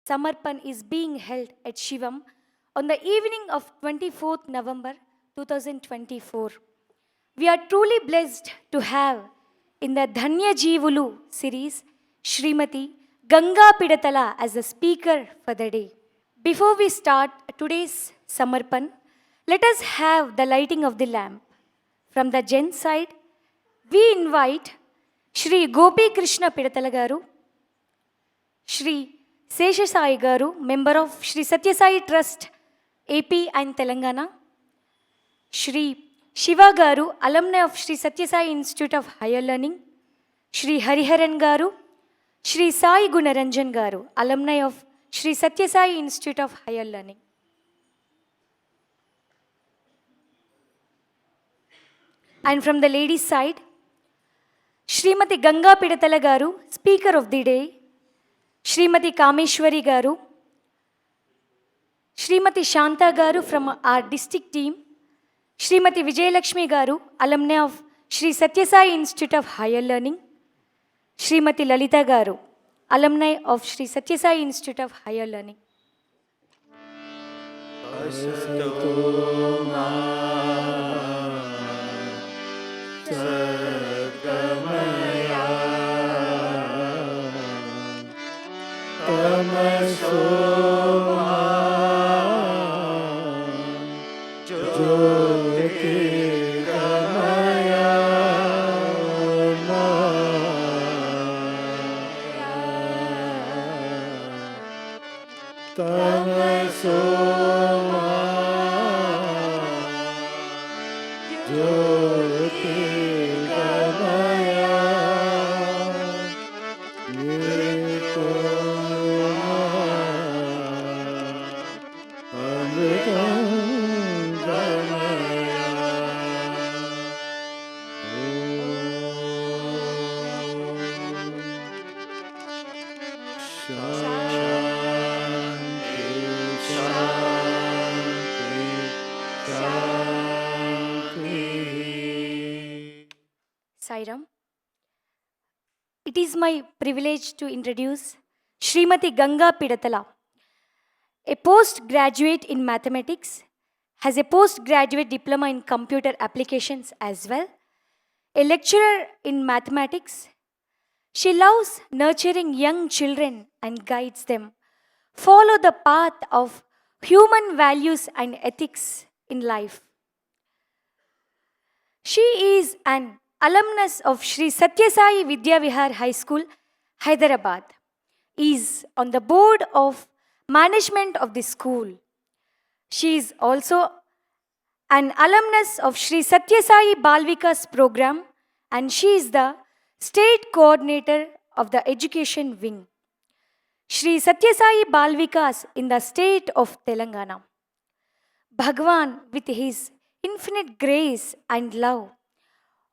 Samarpan is being held at Shivam on the evening of 24th November 2024. We are truly blessed to have in the Dhanya Jeevulu series Srimati Ganga Pidatala as the speaker for the day. Before we start today's Samarpan, let us have the lighting of the lamp. From the Gen side, we invite Shri Gopi Krishna Pidatala Garu, Shri Sesha Sai Garu, member of Shri Satya Sai Trust, AP and Telangana, Shri Shiva Garu, alumni of Shri Satya Sai Institute of Higher Learning, Shri Hariharan Garu, Shri Sai Gunaranjan Garu, alumni of Shri Satya Sai Institute of Higher Learning. And from the ladies' side, Srimati Ganga Pidatala Garu, Speaker of the Day, Srimati Kameshwari Garu, Srimati Shanta Garu from our district team, Srimati Vijayalakshmi Garu, alumni of Shri Satya Sai Institute of Higher Learning, Srimati Lalita Garu, alumni of Shri Satya Sai Institute of Higher Learning. Sairam. It is my privilege to introduce Srimati Ganga Pidatala, a postgraduate in mathematics, has a postgraduate diploma in computer applications as well, a lecturer in mathematics. She loves nurturing young children and guides them follow the path of human values and ethics in life. She is an alumnus of Shri Satya Sai Vidya Vihar High School, Hyderabad, is on the board of management of the school. She is also an alumnus of Shri Satya Sai Balvikas program, and she is the state coordinator of the education wing. Shri Satya Sai Balvikas in the state of Telangana. Bhagwan, with his infinite grace and love,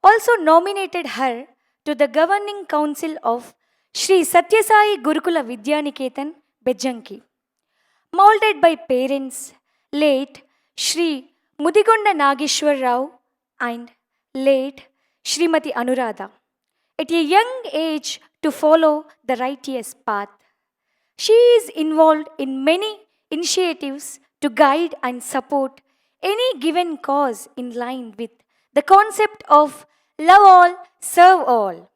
also nominated her to the governing council of Shri Satya Sai Gurukula Vidyaniketan, Bejjanki. Molded by parents, late Shri Mudigonda Nageshwar Rao and late Shrimati Anuradha, at a young age to follow the righteous path. She is involved in many initiatives to guide and support any given cause in line with the concept of love all, serve all.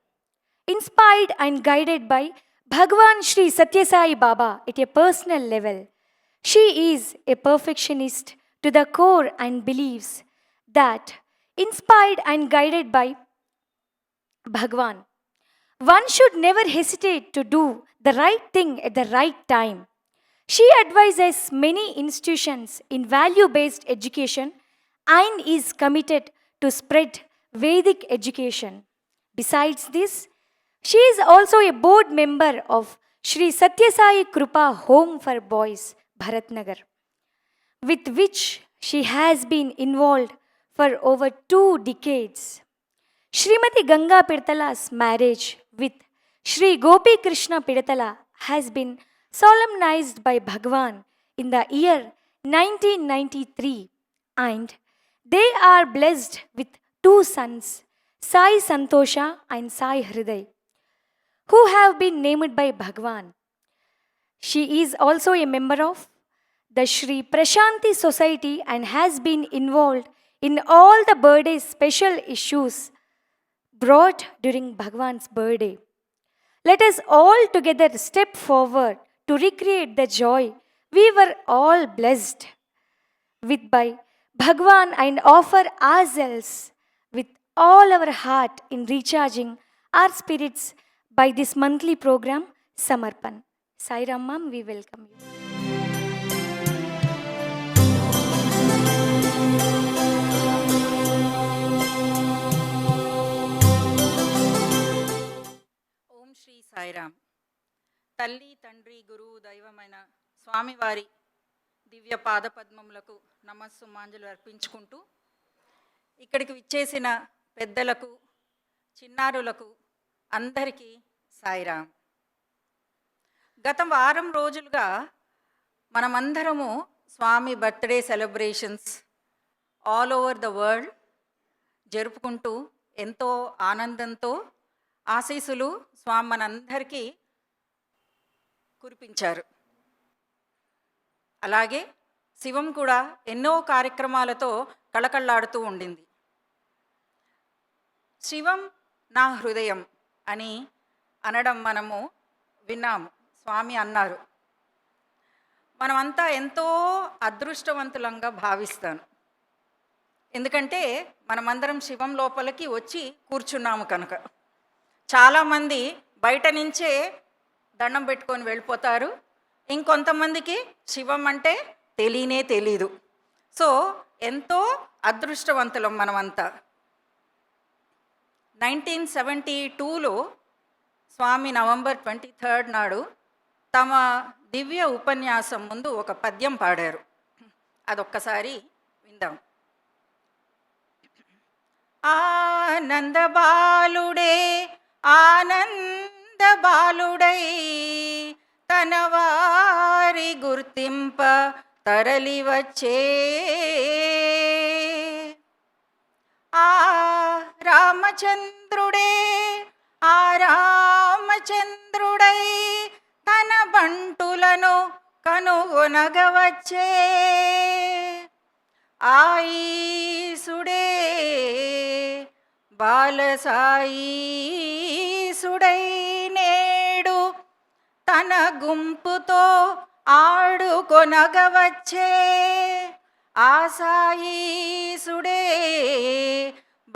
Inspired and guided by Bhagwan Shri Satya Sai Baba at a personal level, she is a perfectionist to the core and believes that, inspired and guided by Bhagwan, one should never hesitate to do the right thing at the right time. She advises many institutions in value based education and is committed to spread Vedic education. Besides this, she is also a board member of Shri Satya Sai Krupa Home for Boys, Bharatnagar, with which she has been involved for over 2 decades. Srimati Ganga Pidatala's marriage with Shri Gopi Krishna Pidatala has been solemnized by Bhagwan in the year 1993, and they are blessed with 2 sons, Sai Santosha and Sai Hriday, who have been named by Bhagwan. She is also a member of the Sri Prashanti Society and has been involved in all the birthday special issues brought during Bhagwan's birthday. Let us all together step forward to recreate the joy we were all blessed with by Bhagwan and offer ourselves with all our heart in recharging our spirits by this monthly program, Samarpan. Sai Ram Ma'am, we welcome you. ఓం శ్రీ సాయిరామ్. తల్లి తండ్రి గురువు దైవమైన స్వామివారి దివ్య పాదపద్మములకు నమస్సుమాంజలు అర్పించుకుంటూ ఇక్కడికి విచ్చేసిన పెద్దలకు చిన్నారులకు అందరికీ సాయిరామ్. గత వారం రోజులుగా మనమందరము Swami birthday celebrations all over the world జరుపుకుంటూ ఎంతో ఆనందంతో ఆశీస్సులు స్వామి మనందరికీ కురిపించారు. అలాగే శివం కూడా ఎన్నో కార్యక్రమాలతో కళకళలాడుతూ ఉండింది. శివం నా హృదయం అని అనడం మనము విన్నాము. స్వామి అన్నారు. మనమంతా ఎంతో అదృష్టవంతులంగా భావిస్తాను. ఎందుకంటే మనమందరం శివం లోపలికి వచ్చి కూర్చున్నాము కనుక. చాలామంది బయట నుంచే దండం పెట్టుకొని వెళ్ళిపోతారు. ఇంకొంతమందికి శివం అంటే తెలీదు. సో ఎంతో అదృష్టవంతులం మనమంతా. 1972లో స్వామి నవంబర్ 23 నాడు తమ దివ్య ఉపన్యాసం ముందు ఒక పద్యం పాడారు. అదొక్కసారి విందాం. ఆనంద బాలుడే ఆనంద బాలుడై తన వారి గుర్తింప తరలి వచ్చే ఆ రామచంద్రుడే ఆ రామచంద్రుడై తన బంటులను కనుగొనగవచ్చే ఆయీసుడే బాలసాయీసుడై నేడు తన గుంపుతో ఆడుకొనగవచ్చే ఆసాయీసుడే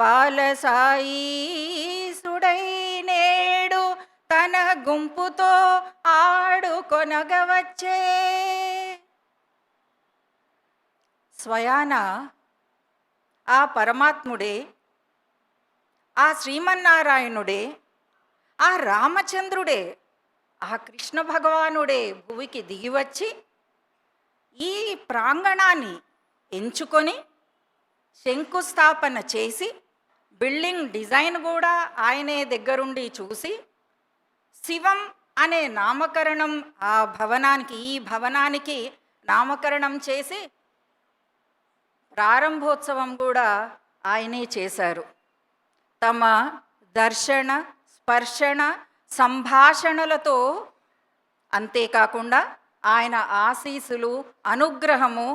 బాలసాయీసుడై నేడు తన గుంపుతో ఆడుకొనగవచ్చే. స్వయాన ఆ పరమాత్ముడే, ఆ శ్రీమన్నారాయణుడే, ఆ రామచంద్రుడే, ఆ కృష్ణ భగవానుడే భూమికి దిగివచ్చి ఈ ప్రాంగణాన్ని ఎంచుకొని శంకుస్థాపన చేసి బిల్డింగ్ డిజైన్ కూడా ఆయనే దగ్గరుండి చూసి శివం అనే నామకరణం ఆ భవనానికి, ఈ భవనానికి నామకరణం చేసి ప్రారంభోత్సవం కూడా ఆయనే చేశారు. తమ దర్శన స్పర్శన సంభాషణలతో, అంతేకాకుండా ఆయన ఆశీస్సులు అనుగ్రహము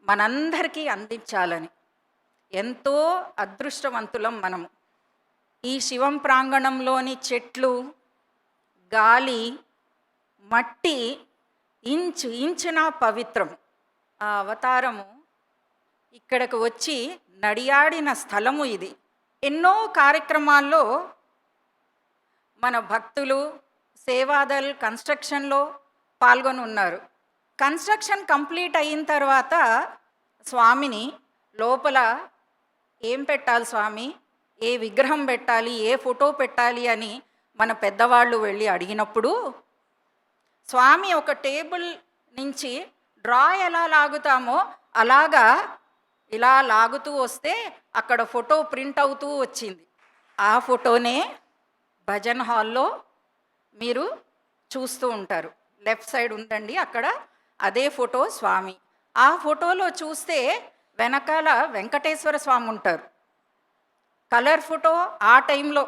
మనందరికీ అందించాలని ఎంతో అదృష్టవంతులం మనము. ఈ శివం ప్రాంగణంలోని చెట్లు, గాలి, మట్టి ఇంచున పవిత్రం. ఆ అవతారము ఇక్కడకు వచ్చి నడియాడిన స్థలము ఇది. ఎన్నో కార్యక్రమాల్లో మన భక్తులు సేవాదల్ కన్స్ట్రక్షన్లో పాల్గొని ఉన్నారు. కన్స్ట్రక్షన్ కంప్లీట్ అయిన తర్వాత స్వామిని లోపల ఏం పెట్టాలి స్వామి, ఏ విగ్రహం పెట్టాలి, ఏ ఫోటో పెట్టాలి అని మన పెద్దవాళ్ళు వెళ్ళి అడిగినప్పుడు స్వామి ఒక టేబుల్ నుంచి డ్రా ఎలా లాగుతామో అలాగా ఇలా లాగుతూ వస్తే అక్కడ ఫోటో ప్రింట్ అవుతూ వచ్చింది. ఆ ఫోటోనే భజన్ హాల్లో మీరు చూస్తూ ఉంటారు. లెఫ్ట్ సైడ్ ఉందండి అక్కడ, అదే ఫోటో స్వామి. ఆ ఫోటోలో చూస్తే వెనకాల వెంకటేశ్వర స్వామి ఉంటారు. కలర్ ఫోటో ఆ టైంలో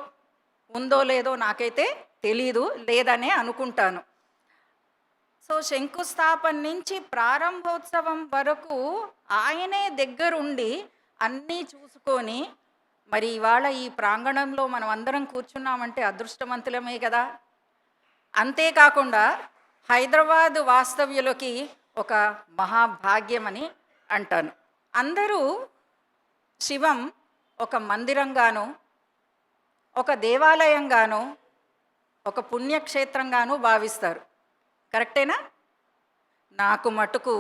ఉందో లేదో నాకైతే తెలీదు, లేదనే అనుకుంటాను. సో శంకుస్థాపన నుంచి ప్రారంభోత్సవం వరకు ఆయనే దగ్గరుండి అన్నీ చూసుకొని, మరి ఇవాళ ఈ ప్రాంగణంలో మనం అందరం కూర్చున్నామంటే అదృష్టవంతులమే కదా. అంతేకాకుండా హైదరాబాద్ వాస్తవ్యులకి ఒక మహాభాగ్యమని అంటాను. అందరూ శివం ఒక మందిరంగాను, ఒక దేవాలయంగాను, ఒక పుణ్యక్షేత్రంగాను భావిస్తారు. కరెక్టేనా? నాకు మటుకు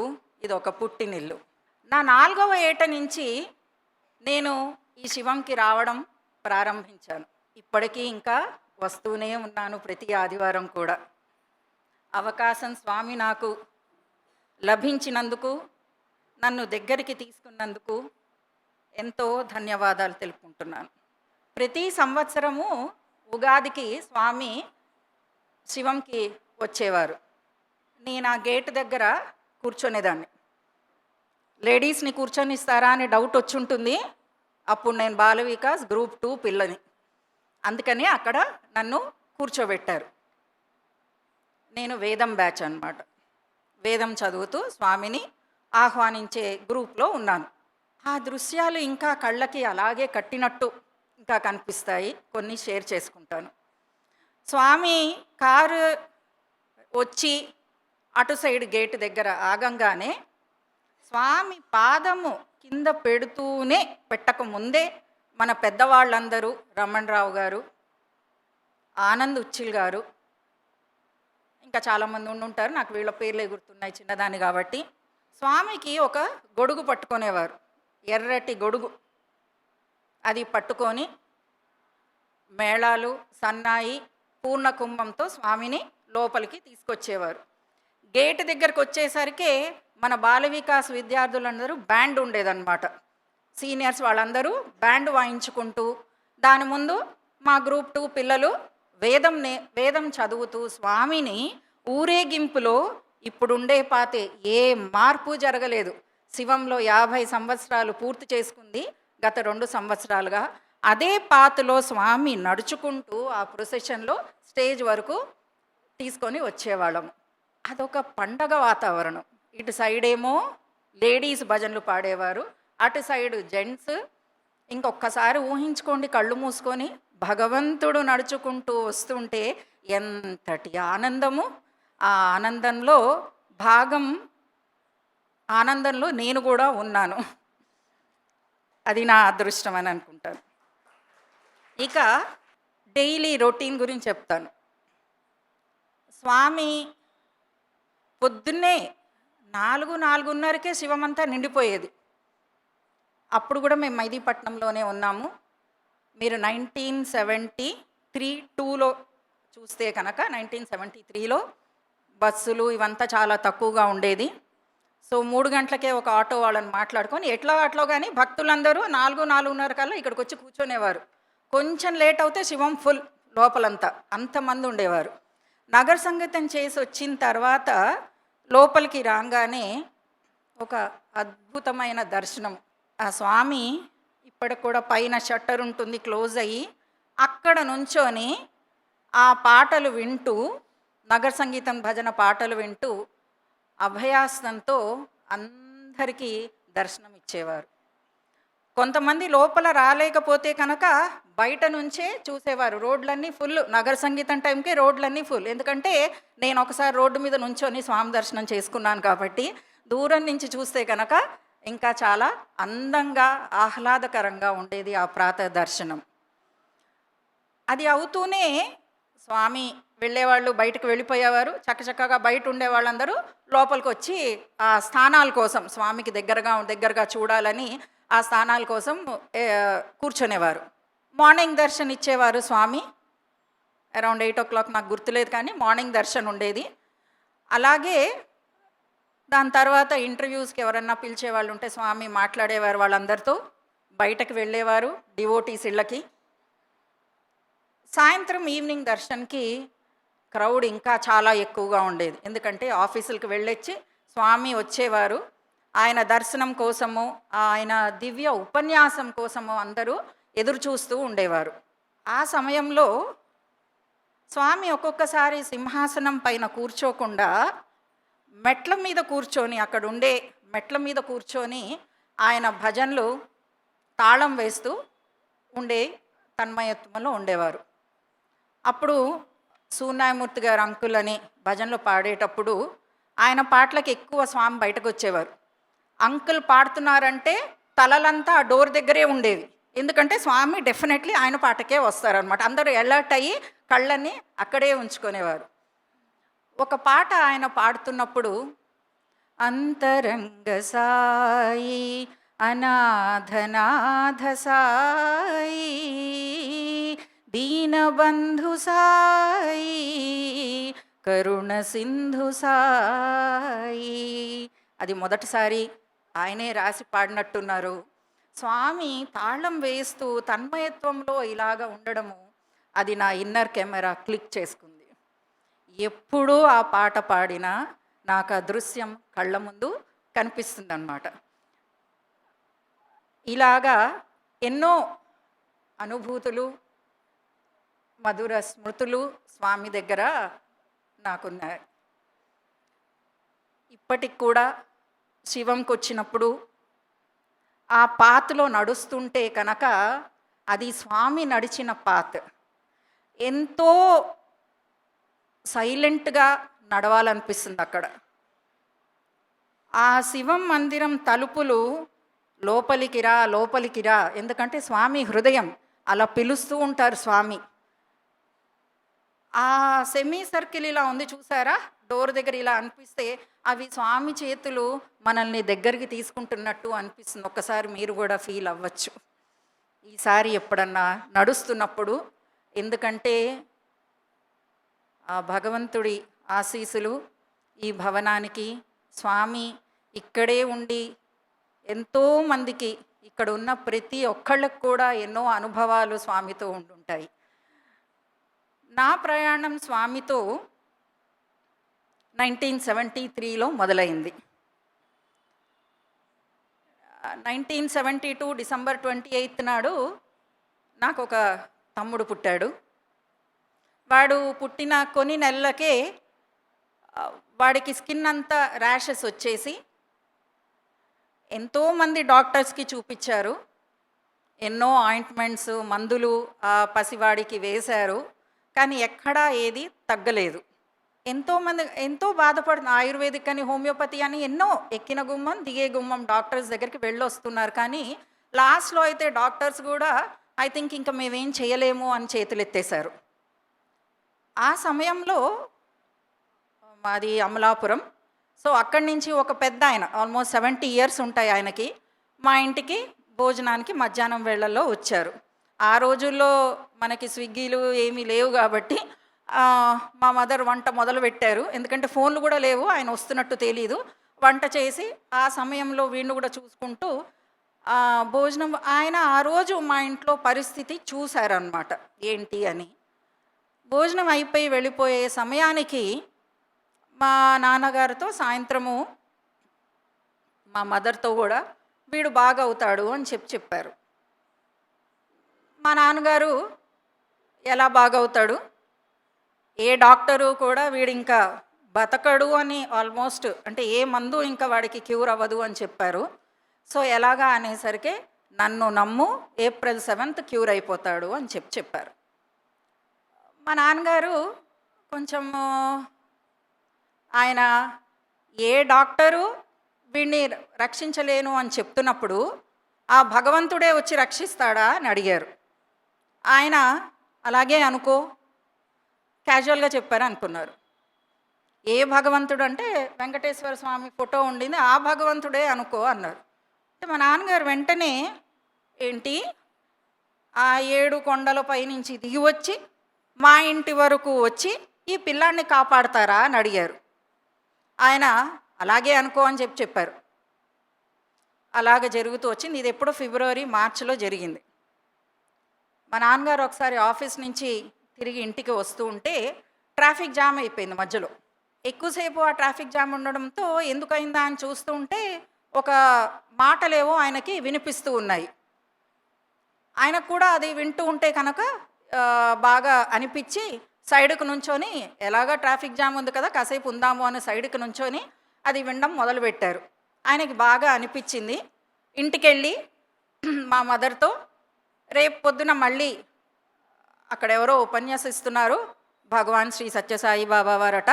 ఇది ఒక పుట్టినిల్లు. నా 4వ ఏట నుంచి నేను ఈ శివంకి రావడం ప్రారంభించాను. ఇప్పటికీ ఇంకా వస్తూనే ఉన్నాను ప్రతి ఆదివారం కూడా. అవకాశం స్వామి నాకు లభించినందుకు, నన్ను దగ్గరికి తీసుకున్నందుకు ఎంతో ధన్యవాదాలు తెలుపుకుంటున్నాను. ప్రతి సంవత్సరము ఉగాదికి స్వామి శివంకి వచ్చేవారు. నేను ఆ గేట్ దగ్గర కూర్చొనేదాన్ని. లేడీస్ని కూర్చొనిస్తారా అని డౌట్ వచ్చి ఉంటుంది. అప్పుడు నేను బాల వికాస్ గ్రూప్ 2 పిల్లని, అందుకని అక్కడ నన్ను కూర్చోబెట్టారు. నేను వేదం బ్యాచ్ అన్నమాట. వేదం చదువుతూ స్వామిని ఆహ్వానించే గ్రూప్లో ఉన్నాను. ఆ దృశ్యాలు ఇంకా కళ్ళకి అలాగే కట్టినట్టు ఇంకా కనిపిస్తాయి. కొన్ని షేర్ చేసుకుంటాను. స్వామి కారు వచ్చి అటు సైడ్ గేట్ దగ్గర ఆగంగానే స్వామి పాదము కింద పెట్టకముందే మన పెద్దవాళ్ళందరూ, రమణరావు గారు, ఆనంద్ ఉచ్చిల్ గారు, ఇంకా చాలామంది ఉండుంటారు, నాకు వీళ్ళ పేర్లే గుర్తున్నాయి చిన్నదాన్ని కాబట్టి, స్వామికి ఒక గొడుగు పట్టుకునేవారు, ఎర్రటి గొడుగు. అది పట్టుకొని మేళాలు, సన్నాయి, పూర్ణ కుంభంతో స్వామిని లోపలికి తీసుకొచ్చేవారు. గేట్ దగ్గరకు వచ్చేసరికి మన బాల వికాస్ విద్యార్థులందరూ బ్యాండ్ ఉండేదన్నమాట. సీనియర్స్ వాళ్ళందరూ బ్యాండ్ వాయించుకుంటూ, దాని ముందు మా గ్రూప్ 2 పిల్లలు వేదం చదువుతూ స్వామిని ఊరేగింపులో, ఇప్పుడుండే పాతే ఏ మార్పు జరగలేదు. శివంలో 50 సంవత్సరాలు పూర్తి చేసుకుంది గత 2 సంవత్సరాలుగా. అదే పాతలో స్వామి నడుచుకుంటూ ఆ ప్రొసెషన్లో స్టేజ్ వరకు తీసుకొని వచ్చేవాళ్ళము. అదొక పండగ వాతావరణం. ఇటు సైడ్ ఏమో లేడీస్ భజనలు పాడేవారు, అటు సైడ్ జెంట్స్. ఇంకొకసారి ఊహించుకోండి, కళ్ళు మూసుకొని భగవంతుడు నడుచుకుంటూ వస్తుంటే ఎంతటి ఆనందము. ఆ ఆనందంలో నేను కూడా ఉన్నాను. అది నా అదృష్టం అని అనుకుంటాను. ఇక డైలీ రొటీన్ గురించి చెప్తాను. స్వామి పొద్దున్నే 4:30కే శివమంతా నిండిపోయేది. అప్పుడు కూడా మేము మైదీపట్నంలోనే ఉన్నాము. మీరు 1973-2లో చూస్తే కనుక 1973లో బస్సులు ఇవంతా చాలా తక్కువగా ఉండేది. సో 3 గంటలకే ఒక ఆటో వాళ్ళని మాట్లాడుకొని అట్లా కానీ భక్తులందరూ 4:30 కల్లా ఇక్కడికి వచ్చి కూర్చొనేవారు. కొంచెం లేట్ అవుతే శివం ఫుల్ లోపలంతా, అంతమంది ఉండేవారు. నగర సంగీతం చేసి వచ్చిన తర్వాత లోపలికి రాగానే ఒక అద్భుతమైన దర్శనం. ఆ స్వామి ఇప్పటికి కూడా పైన షట్టర్ ఉంటుంది, క్లోజ్ అయ్యి, అక్కడ నుంచొని ఆ పాటలు వింటూ, నగర సంగీతం భజన పాటలు వింటూ అభయాస్తంతో అందరికీ దర్శనం ఇచ్చేవారు. కొంతమంది లోపల రాలేకపోతే కనుక బయట నుంచే చూసేవారు. రోడ్లన్నీ ఫుల్, నగర సంగీతం టైంకే రోడ్లన్నీ ఫుల్. ఎందుకంటే నేను ఒకసారి రోడ్డు మీద నుంచొని స్వామి దర్శనం చేసుకున్నాను కాబట్టి, దూరం నుంచి చూస్తే కనుక ఇంకా చాలా అందంగా, ఆహ్లాదకరంగా ఉండేది ఆ ప్రాతः దర్శనం. అది అవుతూనే స్వామి వెళ్ళేవాళ్ళు బయటకు వెళ్ళిపోయేవారు. చక్కచక్కగా బయట ఉండేవాళ్ళందరూ లోపలికి వచ్చి ఆ స్థానాల కోసం, స్వామికి దగ్గరగా చూడాలని ఆ స్థానాల కోసం కూర్చునేవారు. మార్నింగ్ దర్శనం ఇచ్చేవారు స్వామి. అరౌండ్ 8 o'clock, నాకు గుర్తులేదు కానీ మార్నింగ్ దర్శనం ఉండేది. అలాగే దాని తర్వాత ఇంటర్వ్యూస్కి ఎవరన్నా పిలిచేవాళ్ళు ఉంటే స్వామి మాట్లాడేవారు వాళ్ళందరితో, బయటకు వెళ్ళేవారు డివోటీస్ ఇళ్ళకి. సాయంత్రం ఈవినింగ్ దర్శన్కి క్రౌడ్ ఇంకా చాలా ఎక్కువగా ఉండేది. ఎందుకంటే ఆఫీసులకు వెళ్ళొచ్చి స్వామి వచ్చేవారు. ఆయన దర్శనం కోసము, ఆయన దివ్య ఉపన్యాసం కోసము అందరూ ఎదురు చూస్తూ ఉండేవారు. ఆ సమయంలో స్వామి ఒక్కొక్కసారి సింహాసనం పైన కూర్చోకుండా మెట్ల మీద కూర్చొని, అక్కడ ఉండే మెట్ల మీద కూర్చొని ఆయన భజనలు తాళం వేస్తూ ఉండే తన్మయత్వంలో ఉండేవారు. అప్పుడు సూర్యనారాయణమూర్తి గారు అంకుల్ అని భజనలో పాడేటప్పుడు ఆయన పాటలకు ఎక్కువ స్వామి బయటకు వచ్చేవారు. అంకుల్ పాడుతున్నారంటే తలలంతా ఆ డోర్ దగ్గరే ఉండేవి. ఎందుకంటే స్వామి డెఫినెట్లీ ఆయన పాటకే వస్తారనమాట. అందరూ అలర్ట్ అయ్యి కళ్ళని అక్కడే ఉంచుకునేవారు. ఒక పాట ఆయన పాడుతున్నప్పుడు, అంతరంగ సాయి అనాథనాథ సాయి దీనబంధు సాయి కరుణ సింధు సాయి, అది మొదటిసారి ఆయనే రాసి పాడినట్టున్నారు. స్వామి తాళం వేస్తూ తన్మయత్వంలో ఇలాగ ఉండడము, అది నా ఇన్నర్ కెమెరా క్లిక్ చేసుకుంది. ఎప్పుడూ ఆ పాట పాడినా నాకు ఆ దృశ్యం కళ్ళ ముందు కనిపిస్తుంది అన్నమాట. ఇలాగా ఎన్నో అనుభూతులు, మధుర స్మృతులు స్వామి దగ్గర నాకున్నాయి. ఇప్పటికి కూడా శివంకి వచ్చినప్పుడు ఆ పాత్లో నడుస్తుంటే కనుక అది స్వామి నడిచిన పాత్. ఎంతో సైలెంట్గా నడవాలనిపిస్తుంది అక్కడ. ఆ శివం మందిరం తలుపులు లోపలికి రా లోపలికి రా, ఎందుకంటే స్వామి హృదయం అలా పిలుస్తూ ఉంటారు స్వామి. ఆ సెమీ సర్కిల్ ఇలా ఉంది చూసారా, డోర్ దగ్గర ఇలా అనిపిస్తే అవి స్వామి చేతులు మనల్ని దగ్గరికి తీసుకుంటున్నట్టు అనిపిస్తుంది. ఒక్కసారి మీరు కూడా ఫీల్ అవ్వచ్చు ఈసారి ఎప్పుడన్నా నడుస్తున్నప్పుడు. ఎందుకంటే ఆ భగవంతుడి ఆశీస్సులు ఈ భవనానికి, స్వామి ఇక్కడే ఉండి ఎంతోమందికి, ఇక్కడ ఉన్న ప్రతి ఒక్కళ్ళకు కూడా ఎన్నో అనుభవాలు స్వామితో ఉండుంటాయి. నా ప్రయాణం స్వామితో 1973లో మొదలైంది. 1972 డిసెంబర్ 28 నాడు నాకు ఒక తమ్ముడు పుట్టాడు. వాడు పుట్టిన కొన్ని నెలలకే వాడికి స్కిన్ అంతా ర్యాషెస్ వచ్చేసి ఎంతోమంది డాక్టర్స్కి చూపించారు. ఎన్నో ఆయింట్మెంట్స్, మందులు ఆ పసివాడికి వేశారు. కానీ ఎక్కడా ఏది తగ్గలేదు. ఎంతోమంది ఎంతో బాధపడుతున్న ఆయుర్వేదిక్ అని, హోమియోపతి అని ఎన్నో ఎక్కిన గుమ్మం దిగే గుమ్మం డాక్టర్స్ దగ్గరికి వెళ్ళొస్తున్నారు. కానీ లాస్ట్లో అయితే డాక్టర్స్ కూడా ఐ థింక్ ఇంకా మేమేం చేయలేము అని చేతులు ఎత్తేశారు. ఆ సమయంలో మాది అమలాపురం. సో అక్కడి నుంచి ఒక పెద్ద ఆయన, ఆల్మోస్ట్ 70 ఇయర్స్ ఉంటాయి ఆయనకి, మా ఇంటికి భోజనానికి మధ్యాహ్నం వేళల్లో వచ్చారు. ఆ రోజుల్లో మనకి స్విగ్గీలు ఏమీ లేవు కాబట్టి మా మదర్ వంట మొదలు పెట్టారు. ఎందుకంటే ఫోన్లు కూడా లేవు, ఆయన వస్తున్నట్టు తెలీదు. వంట చేసి ఆ సమయంలో వీళ్ళు కూడా చూసుకుంటూ భోజనం, ఆయన ఆ రోజు మా ఇంట్లో పరిస్థితి చూశారనమాట ఏంటి అని. భోజనం అయిపోయి వెళ్ళిపోయే సమయానికి మా నాన్నగారితో సాయంత్రము మా మదర్తో కూడా వీడు బాగా అవుతాడు అని చెప్పారు. మా నాన్నగారు ఎలా బాగవుతాడు, ఏ డాక్టరు కూడా వీడు ఇంకా బతకడు అని, ఆల్మోస్ట్ అంటే ఏ మందు ఇంకా వాడికి క్యూర్ అవ్వదు అని చెప్పారు. సో ఎలాగా అనేసరికి నన్ను నమ్ము, ఏప్రిల్ 7th క్యూర్ అయిపోతాడు అని చెప్పారు. మా నాన్నగారు కొంచెము, ఆయన ఏ డాక్టరు వీడిని రక్షించలేను అని చెప్తున్నప్పుడు ఆ భగవంతుడే వచ్చి రక్షిస్తాడా అని అడిగారు. ఆయన అలాగే అనుకో, క్యాజువల్గా చెప్పారు అనుకున్నారు. ఏ భగవంతుడు అంటే వెంకటేశ్వర స్వామి ఫోటో ఉండింది, ఆ భగవంతుడే అనుకో అన్నారు. అంటే మా నాన్నగారు వెంటనే, ఏంటి ఆ 7 కొండల పైనుంచి దిగి వచ్చి మా ఇంటి వరకు వచ్చి ఈ పిల్లాన్ని కాపాడతారా అని అడిగారు. ఆయన అలాగే అనుకో అని చెప్పారు. అలాగ జరుగుతూ వచ్చింది. ఇది ఎప్పుడో ఫిబ్రవరి మార్చిలో జరిగింది. మా నాన్నగారు ఒకసారి ఆఫీస్ నుంచి తిరిగి ఇంటికి వస్తూ ఉంటే ట్రాఫిక్ జామ్ అయిపోయింది మధ్యలో. ఎక్కువసేపు ఆ ట్రాఫిక్ జామ్ ఉండడంతో ఎందుకైందా అని చూస్తూ ఉంటే ఒక మాటలేవో ఆయనకి వినిపిస్తూ ఉన్నాయి. ఆయనకు కూడా అది వింటూ ఉంటే కనుక బాగా అనిపించి సైడ్కు నుంచొని, ఎలాగా ట్రాఫిక్ జామ్ ఉంది కదా కాసేపు ఉందాము అని సైడ్కి నుంచొని అది వినడం మొదలుపెట్టారు. ఆయనకి బాగా అనిపించింది. ఇంటికెళ్ళి మా మదర్తో రేపు పొద్దున మళ్ళీ అక్కడెవరో ఉపన్యాసిస్తున్నారు, భగవాన్ శ్రీ సత్యసాయి బాబా వారట,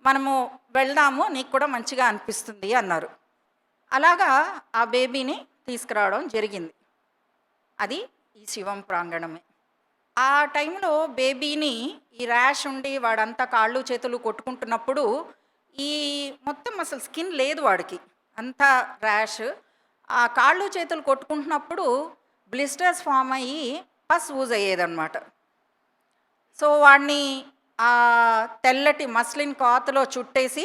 మనము వెళ్దాము, నీకు కూడా మంచిగా అనిపిస్తుంది అన్నారు. అలాగా ఆ బేబీని తీసుకురావడం జరిగింది. అది ఈ శివం ప్రాంగణమే. ఆ టైంలో బేబీని ఈ ర్యాష్ ఉండి వాడంతా కాళ్ళు చేతులు కొట్టుకుంటున్నప్పుడు ఈ మొత్తం అసలు స్కిన్ లేదు వాడికి, అంతా ర్యాష్. ఆ కాళ్ళు చేతులు కొట్టుకుంటున్నప్పుడు బ్లిస్టర్స్ ఫామ్ అయ్యి పస్ యూజ్ అయ్యేదన్నమాట. సో వాడిని ఆ తెల్లటి మస్లిన్ క్లాత్లో చుట్టేసి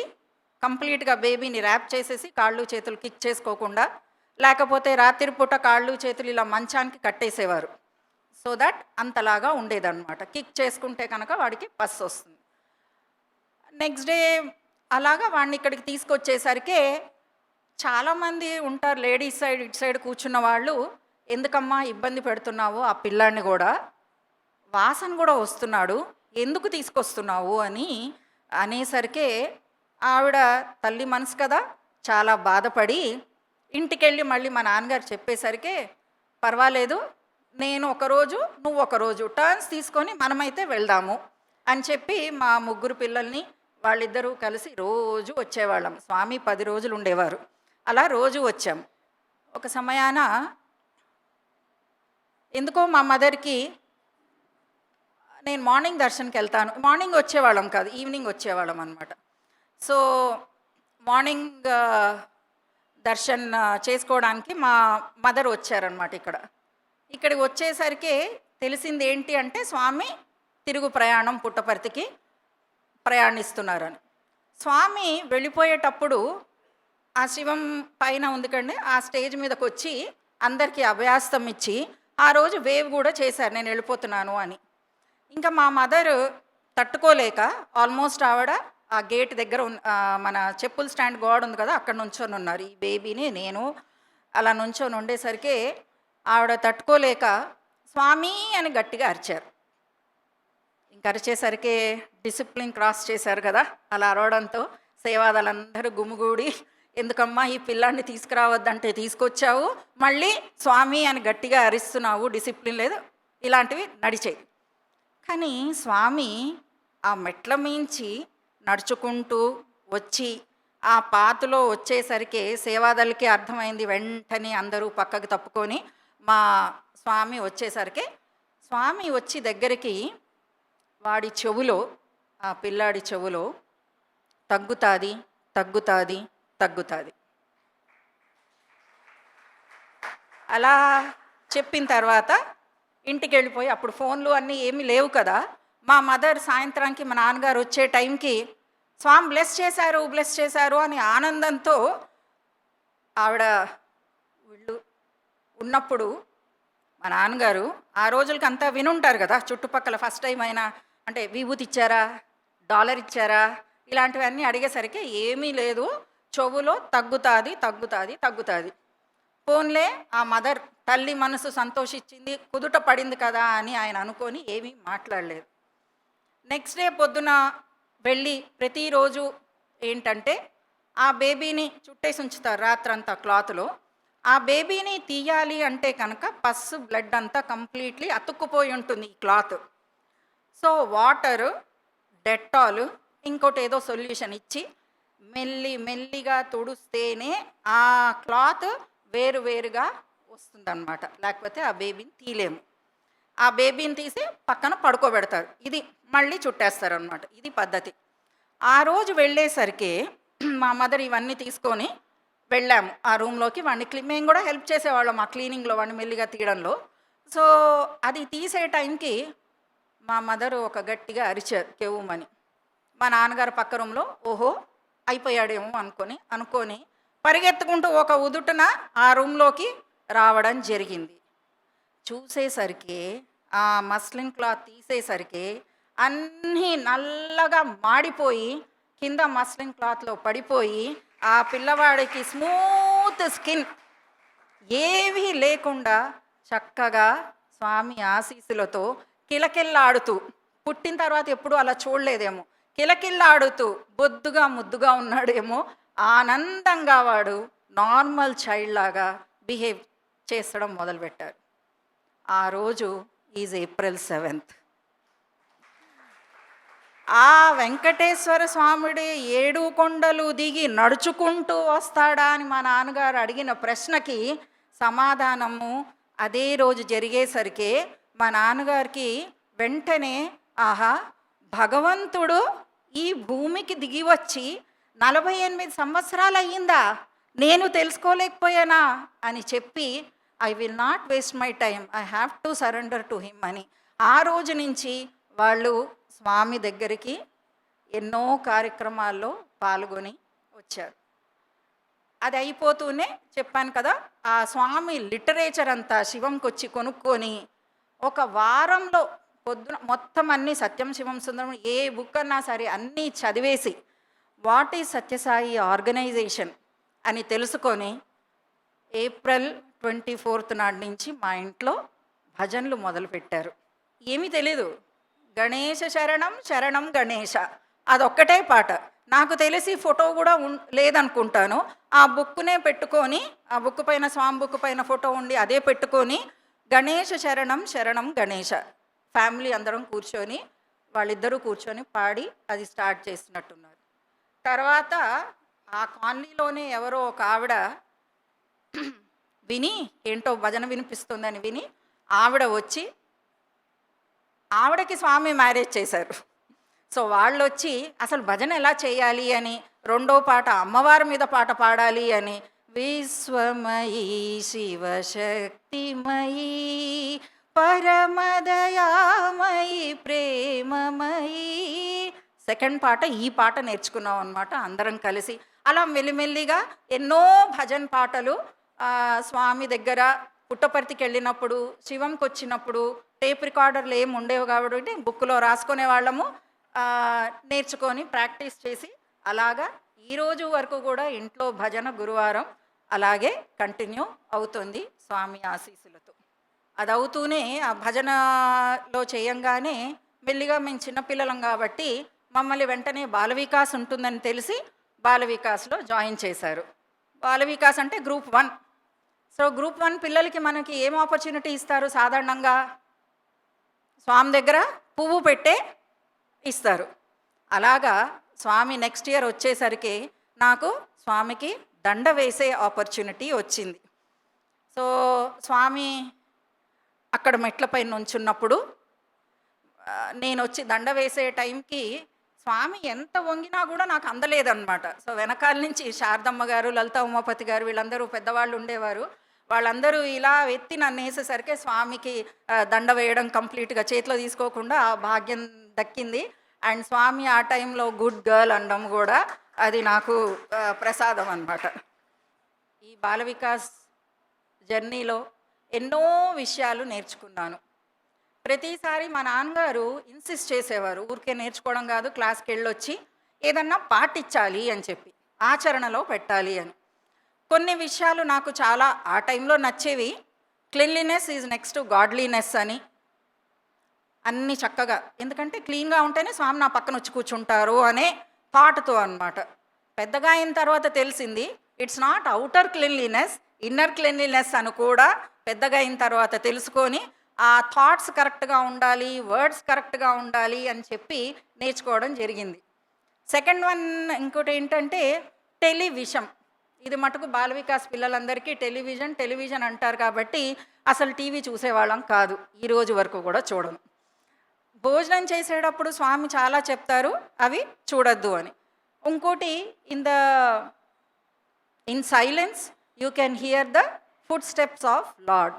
కంప్లీట్గా బేబీని ర్యాప్ చేసేసి కాళ్ళు చేతులు కిక్ చేసుకోకుండా, లేకపోతే రాత్రిపూట కాళ్ళు చేతులు ఇలా మంచానికి కట్టేసేవారు. సో దట్ అంతలాగా ఉండేదన్నమాట. కిక్ చేసుకుంటే కనుక వాడికి పస్ వస్తుంది. నెక్స్ట్ డే అలాగా వాడిని ఇక్కడికి తీసుకొచ్చేసరికి చాలామంది ఉంటారు లేడీస్ సైడ్, ఇటు సైడ్ కూర్చున్న వాళ్ళు, ఎందుకమ్మా ఇబ్బంది పెడుతున్నావు ఆ పిల్లాడిని, కూడా వాసన కూడా వస్తున్నాడు, ఎందుకు తీసుకొస్తున్నావు అని అనేసరికి ఆవిడ తల్లి మనసు కదా, చాలా బాధపడి ఇంటికెళ్ళి మళ్ళీ మా నాన్నగారు చెప్పేసరికి, పర్వాలేదు, నేను ఒకరోజు నువ్వు ఒకరోజు టర్న్స్ తీసుకొని మనమైతే వెళ్దాము అని చెప్పి మా ముగ్గురు పిల్లల్ని వాళ్ళిద్దరూ కలిసి రోజు వచ్చేవాళ్ళం. స్వామి 10 రోజులు ఉండేవారు. అలా రోజు వచ్చాం. ఒక సమయాన ఎందుకో మా మదర్కి, నేను మార్నింగ్ దర్శన్కి వెళ్తాను, మార్నింగ్ వచ్చేవాళ్ళం కాదు, ఈవినింగ్ వచ్చేవాళ్ళం అనమాట. సో మార్నింగ్ దర్శన్ చేసుకోవడానికి మా మదర్ వచ్చారనమాట. ఇక్కడికి వచ్చేసరికి తెలిసింది ఏంటి అంటే, స్వామి తిరుగు ప్రయాణం పుట్టపర్తికి ప్రయాణిస్తున్నారని. స్వామి వెళ్ళిపోయేటప్పుడు ఆ శివం పైన ఉంది కండి, ఆ స్టేజ్ మీదకి వచ్చి అందరికీ అభయాస్తం ఇచ్చి ఆ రోజు వేవ్ కూడా చేశారు, నేను వెళ్ళిపోతున్నాను అని. ఇంకా మా మదర్ తట్టుకోలేక ఆల్మోస్ట్ ఆవిడ ఆ గేట్ దగ్గర మన చెప్పుల స్టాండ్ గోడ ఉంది కదా, అక్కడ నుంచొని ఉన్నారు. ఈ బేబీని నేను అలా నుంచొని ఉండేసరికి ఆవిడ తట్టుకోలేక స్వామి అని గట్టిగా అరిచారు. ఇంక అరిచేసరికి డిసిప్లిన్ క్రాస్ చేశారు కదా, అలా అరవడంతో సేవాదాలందరూ గుమిగూడి, ఎందుకమ్మా ఈ పిల్లాన్ని తీసుకురావద్దంటే తీసుకొచ్చావు, మళ్ళీ స్వామి అని గట్టిగా అరిస్తున్నావు, డిసిప్లిన్ లేదు, ఇలాంటివి నడిచాయి. కానీ స్వామి ఆ మెట్ల మించి నడుచుకుంటూ వచ్చి ఆ పాతులో వచ్చేసరికి సేవాదలకి అర్థమైంది. వెంటనే అందరూ పక్కకు తప్పుకొని మా స్వామి వచ్చేసరికి, స్వామి వచ్చి దగ్గరికి వాడి చెవులో, ఆ పిల్లాడి చెవులో, తగ్గుతాది తగ్గుతాది తగ్గుతాది అలా చెప్పిన తర్వాత ఇంటికి వెళ్ళిపోయి, అప్పుడు ఫోన్లు అన్నీ ఏమీ లేవు కదా, మా మదర్ సాయంత్రానికి మా నాన్నగారు వచ్చే టైంకి స్వామి బ్లెస్ చేశారు అని ఆనందంతో ఆవిడ వీళ్ళు ఉన్నప్పుడు మా నాన్నగారు ఆ రోజులకి అంతా వినుంటారు కదా, చుట్టుపక్కల ఫస్ట్ టైం అయినా అంటే విభూతి ఇచ్చారా, డాలర్ ఇచ్చారా, ఇలాంటివన్నీ అడిగేసరికి ఏమీ లేదు, చెవులో తగ్గుతాది తగ్గుతాది తగ్గుతాది. ఫోన్లే ఆ మదర్ తల్లి మనసు సంతోషించింది, కుదుట పడింది కదా అని ఆయన అనుకొని ఏమీ మాట్లాడలేదు. నెక్స్ట్ డే పొద్దున వెళ్ళి ప్రతిరోజు ఏంటంటే ఆ బేబీని చుట్టేసి ఉంచుతారు రాత్రంతా క్లాత్లో. ఆ బేబీని తీయాలి అంటే కనుక పస్సు బ్లడ్ అంతా కంప్లీట్లీ అతుక్కుపోయి ఉంటుంది ఈ క్లాత్. సో వాటరు, డెట్టాలు, ఇంకోటి ఏదో సొల్యూషన్ ఇచ్చి మెల్లిగా తుడుస్తేనే ఆ క్లాత్ వేరుగా వస్తుందన్నమాట, లేకపోతే ఆ బేబీని తీయలేము. ఆ బేబీని తీసి పక్కన పడుకోబెడతారు, ఇది మళ్ళీ చుట్టేస్తారు అనమాట, ఇది పద్ధతి. ఆ రోజు వెళ్ళేసరికి మా మదర్ ఇవన్నీ తీసుకొని వెళ్ళాము ఆ రూమ్లోకి. వాడిని మేము కూడా హెల్ప్ చేసేవాళ్ళం ఆ క్లీనింగ్లో, వాడిని మెల్లిగా తీయడంలో. సో అది తీసే టైంకి మా మదరు ఒక గట్టిగా అరిచారు కెవ్వుమని. మా నాన్నగారు పక్క రూమ్లో ఓహో అయిపోయాడేమో అనుకొని పరిగెత్తుకుంటూ ఒక ఉదుటున ఆ రూమ్లోకి రావడం జరిగింది. చూసేసరికి ఆ మస్లిన్ క్లాత్ తీసేసరికి అన్నీ నల్లగా మాడిపోయి కింద మస్లిన్ క్లాత్లో పడిపోయి ఆ పిల్లవాడికి స్మూత్ స్కిన్ ఏమీ లేకుండా చక్కగా స్వామి ఆశీస్సులతో కిలకిల్లాడుతూ, పుట్టిన తర్వాత ఎప్పుడూ అలా చూడలేదేమో, కిలకిల్లాడుతూ బొద్దుగా ముద్దుగా ఉన్నాడేమో, ఆనందంగా వాడు నార్మల్ చైల్డ్ లాగా బిహేవ్ చేసడం మొదలుపెట్టారు. ఆ రోజు ఈజ్ ఏప్రిల్ 7th. ఆ వెంకటేశ్వర స్వామిడి 7 కొండలు దిగి నడుచుకుంటూ వస్తాడా అని మా నాన్నగారు అడిగిన ప్రశ్నకి సమాధానము అదే రోజు జరిగేసరికి మా నాన్నగారికి వెంటనే, ఆహా, భగవంతుడు ఈ భూమికి దిగి వచ్చి 48 సంవత్సరాలు అయ్యిందా, నేను తెలుసుకోలేకపోయానా అని చెప్పి, I will not waste my time, I have to surrender to him అని ఆ రోజు నుంచి వాళ్ళు స్వామి దగ్గరికి ఎన్నో కార్యక్రమాల్లో పాల్గొని వచ్చారు. అది అయిపోతూనే చెప్పాను కదా, ఆ స్వామి లిటరేచర్ అంతా శివంకి వచ్చి కొనుక్కొని ఒక వారంలో పొద్దున మొత్తం అన్నీ సత్యం శివం సుందరం ఏ బుక్ అన్నా సరే అన్నీ చదివేసి వాట్ ఈజ్ సత్యసాయి ఆర్గనైజేషన్ అని తెలుసుకొని ఏప్రిల్ 24th నాటి నుంచి మా ఇంట్లో భజనలు మొదలుపెట్టారు. ఏమీ తెలీదు, గణేశ శరణం శరణం గణేశ అదొక్కటే పాట. నాకు తెలిసి ఫోటో కూడా లేదనుకుంటాను. ఆ బుక్నే పెట్టుకొని, ఆ బుక్ పైన స్వామి బుక్ పైన ఫోటో ఉండి అదే పెట్టుకొని గణేశ శరణం శరణం గణేశ ఫ్యామిలీ అందరం కూర్చొని, వాళ్ళిద్దరూ కూర్చొని పాడి అది స్టార్ట్ చేసినట్టున్నారు. తర్వాత ఆ కాలనీలోనే ఎవరో ఒక ఆవిడ విని, ఏంటో భజన వినిపిస్తుందని విని ఆవిడ వచ్చి, ఆవిడకి స్వామి మ్యారేజ్ చేశారు. సో వాళ్ళు వచ్చి అసలు భజన ఎలా చేయాలి అని, రెండో పాట అమ్మవారి మీద పాట పాడాలి అని, విశ్వమయీ శివశక్తిమయీ పరమదయామయీ ప్రేమమయీ, సెకండ్ పాట ఈ పాట నేర్చుకున్నాం అనమాట అందరం కలిసి. అలా మెల్లిమెల్లిగా ఎన్నో భజన్ పాటలు స్వామి దగ్గర పుట్టపర్తికి వెళ్ళినప్పుడు, శివంకి వచ్చినప్పుడు టేప్ రికార్డర్లు ఏమి ఉండేవి కాబట్టి బుక్లో రాసుకునే వాళ్ళము, నేర్చుకొని ప్రాక్టీస్ చేసి అలాగా ఈరోజు వరకు కూడా ఇంట్లో భజన గురువారం అలాగే కంటిన్యూ అవుతుంది స్వామి ఆశీస్సులతో. అది అవుతూనే ఆ భజనలో చేయంగానే మెల్లిగా మేము చిన్నపిల్లలం కాబట్టి మమ్మల్ని వెంటనే బాల వికాస్ ఉంటుందని తెలిసి బాల వికాస్లో జాయిన్ చేశారు. బాల వికాస్ అంటే గ్రూప్ 1. సో గ్రూప్ 1 పిల్లలకి మనకి ఏం ఆపర్చునిటీ ఇస్తారు, సాధారణంగా స్వామి దగ్గర పువ్వు పెట్టే ఇస్తారు. అలాగా స్వామి నెక్స్ట్ ఇయర్ వచ్చేసరికి నాకు స్వామికి దండ వేసే ఆపర్చునిటీ వచ్చింది. సో స్వామి అక్కడ మెట్లపై నుంచున్నప్పుడు నేను వచ్చి దండ వేసే టైంకి స్వామి ఎంత వంగినా కూడా నాకు అందలేదన్నమాట. సో వెనకాల నుంచి శారదమ్మ గారు, లలిత ఉమాపతి గారు వీళ్ళందరూ పెద్దవాళ్ళు ఉండేవారు. వాళ్ళందరూ ఇలా ఎత్తి నన్ను వేసేసరికి స్వామికి దండ వేయడం కంప్లీట్గా చేతిలో తీసుకోకుండా ఆ భాగ్యం దక్కింది. అండ్ స్వామి ఆ టైంలో గుడ్ గర్ల్ అనడం కూడా అది నాకు ప్రసాదం అన్నమాట. ఈ బాల వికాస్ జర్నీలో ఎన్నో విషయాలు నేర్చుకున్నాను. ప్రతిసారి మా నాన్నగారు ఇన్సిస్ట్ చేసేవారు, ఊరికే నేర్చుకోవడం కాదు, క్లాస్కి వెళ్ళొచ్చి ఏదన్నా పాటించాలి అని చెప్పి, ఆచరణలో పెట్టాలి అని. కొన్ని విషయాలు నాకు చాలా ఆ టైంలో నచ్చేవి. Cleanliness is next to godliness అని, అన్నీ చక్కగా, ఎందుకంటే క్లీన్గా ఉంటేనే స్వామి నా పక్కన వచ్చి కూర్చుంటారు అనే థాట్తో అనమాట. పెద్దగా అయిన తర్వాత తెలిసింది it's not outer cleanliness, inner cleanliness అని కూడా పెద్దగా అయిన తర్వాత తెలుసుకొని ఆ థాట్స్ కరెక్ట్గా ఉండాలి, వర్డ్స్ కరెక్ట్గా ఉండాలి అని చెప్పి నేర్చుకోవడం జరిగింది. సెకండ్ వన్ ఇంకోటి ఏంటంటే టెలివిజన్. ఇది మటుకు బాల వికాస్ పిల్లలందరికీ టెలివిజన్ అంటారు కాబట్టి అసలు టీవీ చూసేవాళ్ళం కాదు, ఈ రోజు వరకు కూడా చూడను. భోజనం చేసేటప్పుడు స్వామి చాలా చెప్తారు అవి చూడొద్దు అని. ఇంకోటి in silence you can hear the foot steps of lord.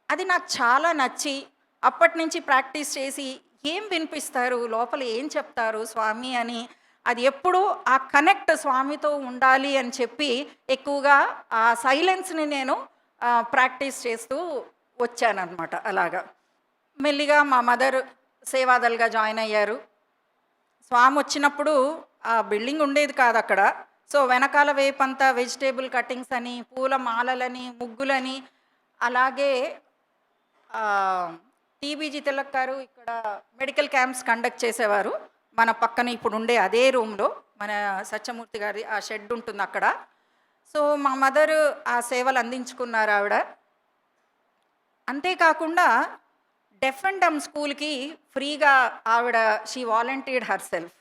అది నాకు చాలా నచ్చి అప్పటి నుంచి ప్రాక్టీస్ చేసి ఏం వినిపిస్తారు, లోపల ఏం చెప్తారు స్వామి అని, అది ఎప్పుడూ ఆ కనెక్ట్ స్వామితో ఉండాలి అని చెప్పి ఎక్కువగా ఆ సైలెన్స్ని నేను ప్రాక్టీస్ చేస్తూ వచ్చానన్నమాట. అలాగా మెల్లిగా మా మదర్ సేవాదల్గా జాయిన్ అయ్యారు. స్వామి వచ్చినప్పుడు ఆ బిల్డింగ్ ఉండేది కాదు అక్కడ. సో వెనకాల వైపంతా వెజిటేబుల్ కటింగ్స్ అని, పూల మాలలని, ముగ్గులని, అలాగే టీబీజీ తిలక్ గారు ఇక్కడ మెడికల్ క్యాంప్స్ కండక్ట్ చేసేవారు మన పక్కన ఇప్పుడు ఉండే అదే రూమ్లో మన సత్యమూర్తి గారి ఆ షెడ్ ఉంటుంది అక్కడ. సో మా మదరు ఆ సేవలు అందించుకున్నారు ఆవిడ. అంతేకాకుండా డెఫ్ అండ్ డమ్ స్కూల్కి ఫ్రీగా ఆవిడ she volunteered herself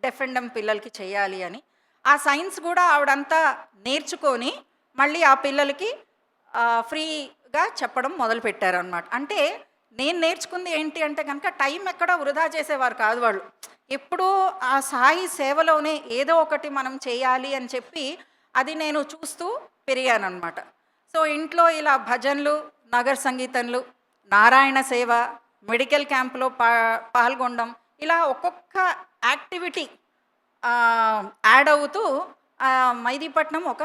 deaf and dumb పిల్లలకి చేయాలి అని. ఆ సైన్స్ కూడా ఆవిడంతా నేర్చుకొని మళ్ళీ ఆ పిల్లలకి ఫ్రీగా చెప్పడం మొదలుపెట్టారనమాట. అంటే నేను నేర్చుకుంది ఏంటి అంటే కనుక టైం ఎక్కడ వృధా చేసేవారు కాదు వాళ్ళు. ఎప్పుడూ ఆ సాయి సేవలోనే ఏదో ఒకటి మనం చేయాలి అని చెప్పి అది నేను చూస్తూ పెరిగానమాట. సో ఇంట్లో ఇలా భజనలు, నగర సంగీతంలు, నారాయణ సేవ, మెడికల్ క్యాంప్లో పాల్గొనడం, ఇలా ఒక్కొక్క యాక్టివిటీ యాడ్ అవుతూ మెహదీపట్నం ఒక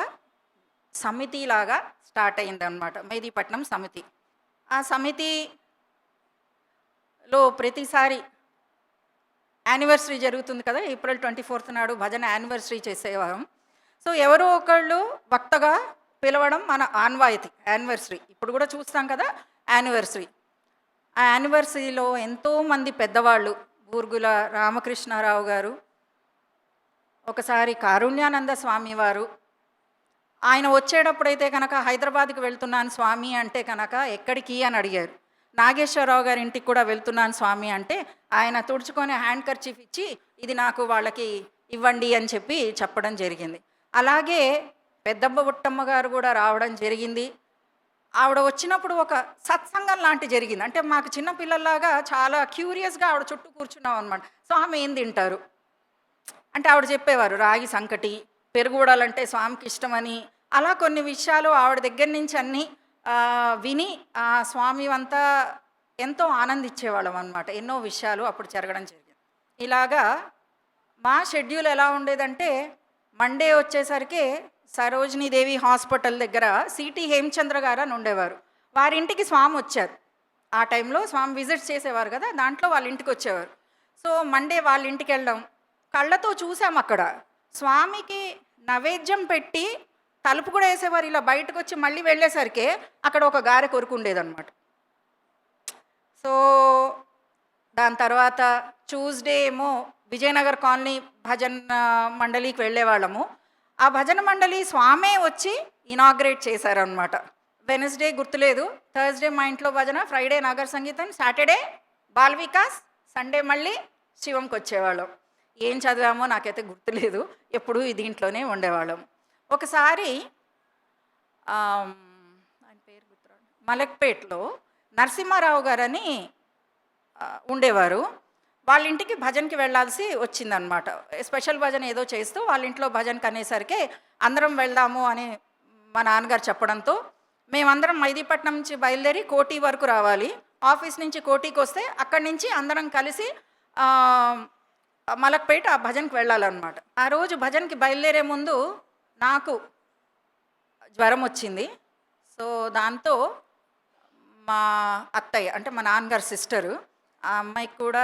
సమితిలాగా స్టార్ట్ అయిందనమాట. మెహదీపట్నం సమితి. ఆ సమితిలో ప్రతిసారి యానివర్సరీ జరుగుతుంది కదా, ఏప్రిల్ 24 నాడు భజన యానివర్సరీ చేసేవారం. సో ఎవరో ఒకళ్ళు వక్తగా పిలవడం మన ఆన్వాయితీ. యానివర్సరీ ఇప్పుడు కూడా చూస్తాం కదా యానివర్సరీ. ఆ యానివర్సరీలో ఎంతోమంది పెద్దవాళ్ళు, బూర్గుల రామకృష్ణారావు గారు, ఒకసారి కారుణ్యానంద స్వామి వారు, ఆయన వచ్చేటప్పుడైతే కనుక హైదరాబాద్కి వెళ్తున్నాను స్వామి అంటే కనుక ఎక్కడికి అని అడిగారు. నాగేశ్వరరావు గారి ఇంటికి కూడా వెళ్తున్నాను స్వామి అంటే ఆయన తుడుచుకొని హ్యాండ్ కర్చీఫ్ ఇచ్చి ఇది నాకు వాళ్ళకి ఇవ్వండి అని చెప్పి చెప్పడం జరిగింది. అలాగే పెద్దమ్మ బుట్టమ్మ గారు కూడా రావడం జరిగింది. ఆవిడ వచ్చినప్పుడు ఒక సత్సంగం లాంటి జరిగింది. అంటే మాకు చిన్నపిల్లల్లాగా చాలా క్యూరియస్గా ఆవిడ చుట్టూ కూర్చున్నాం అనమాట. స్వామి ఏం తింటారు అంటే ఆవిడ చెప్పేవారు రాగి సంకటి, పెరుగుడాలంటే స్వామికి ఇష్టమని. అలా కొన్ని విషయాలు ఆవిడ దగ్గర నుంచి అన్నీ విని ఆ స్వామి అంతా ఎంతో ఆనందించేవాళ్ళం అనమాట. ఎన్నో విషయాలు అప్పుడు జరగడం జరిగింది. ఇలాగా మా షెడ్యూల్ ఎలా ఉండేదంటే మండే వచ్చేసరికి సరోజినీదేవి హాస్పిటల్ దగ్గర సిటీ హేమచంద్ర గారు అని ఉండేవారు. వారింటికి స్వామి వచ్చారు. ఆ టైంలో స్వామి విజిట్స్ చేసేవారు కదా, దాంట్లో వాళ్ళ ఇంటికి వచ్చేవారు. సో మండే వాళ్ళ ఇంటికి వెళ్ళడం, కళ్ళతో చూసాం అక్కడ స్వామికి నైవేద్యం పెట్టి తలుపు కూడా వేసేవారు. ఇలా బయటకు వచ్చి మళ్ళీ వెళ్ళేసరికి అక్కడ ఒక గారె కొరకు ఉండేదన్నమాట. సో దాని తర్వాత ట్యూస్డే ఏమో విజయనగర్ కాలనీ భజన మండలికి వెళ్ళేవాళ్ళము. ఆ భజన మండలి స్వామే వచ్చి ఇనాగ్రేట్ చేశారనమాట. వెనస్డే గుర్తులేదు, థర్స్డే మా ఇంట్లో భజన, ఫ్రైడే నగర సంగీతం, సాటర్డే బాల్ వికాస్, సండే మళ్ళీ శివంకి వచ్చేవాళ్ళం. ఏం చదివామో నాకైతే గుర్తులేదు, ఎప్పుడూ దీంట్లోనే ఉండేవాళ్ళం. ఒకసారి ఆయన పేరు గుర్తురాడు, మలక్పేట్లో నరసింహారావు గారని ఉండేవారు. వాళ్ళ ఇంటికి భజన్కి వెళ్ళాల్సి వచ్చిందనమాట. స్పెషల్ భజన ఏదో చేస్తూ వాళ్ళ ఇంట్లో భజన్కి అనేసరికి అందరం వెళ్దాము అని మా నాన్నగారు చెప్పడంతో మేమందరం మెహదీపట్నం నుంచి బయలుదేరి కోటి వరకు రావాలి. ఆఫీస్ నుంచి కోటికి వస్తే అక్కడి నుంచి అందరం కలిసి మలక్పేట ఆ భజన్కి వెళ్ళాలన్నమాట. ఆ రోజు భజన్కి బయలుదేరే ముందు నాకు జ్వరం వచ్చింది. సో దాంతో మా అత్తయ్య అంటే మా నాన్నగారు సిస్టరు, ఆ అమ్మాయికి కూడా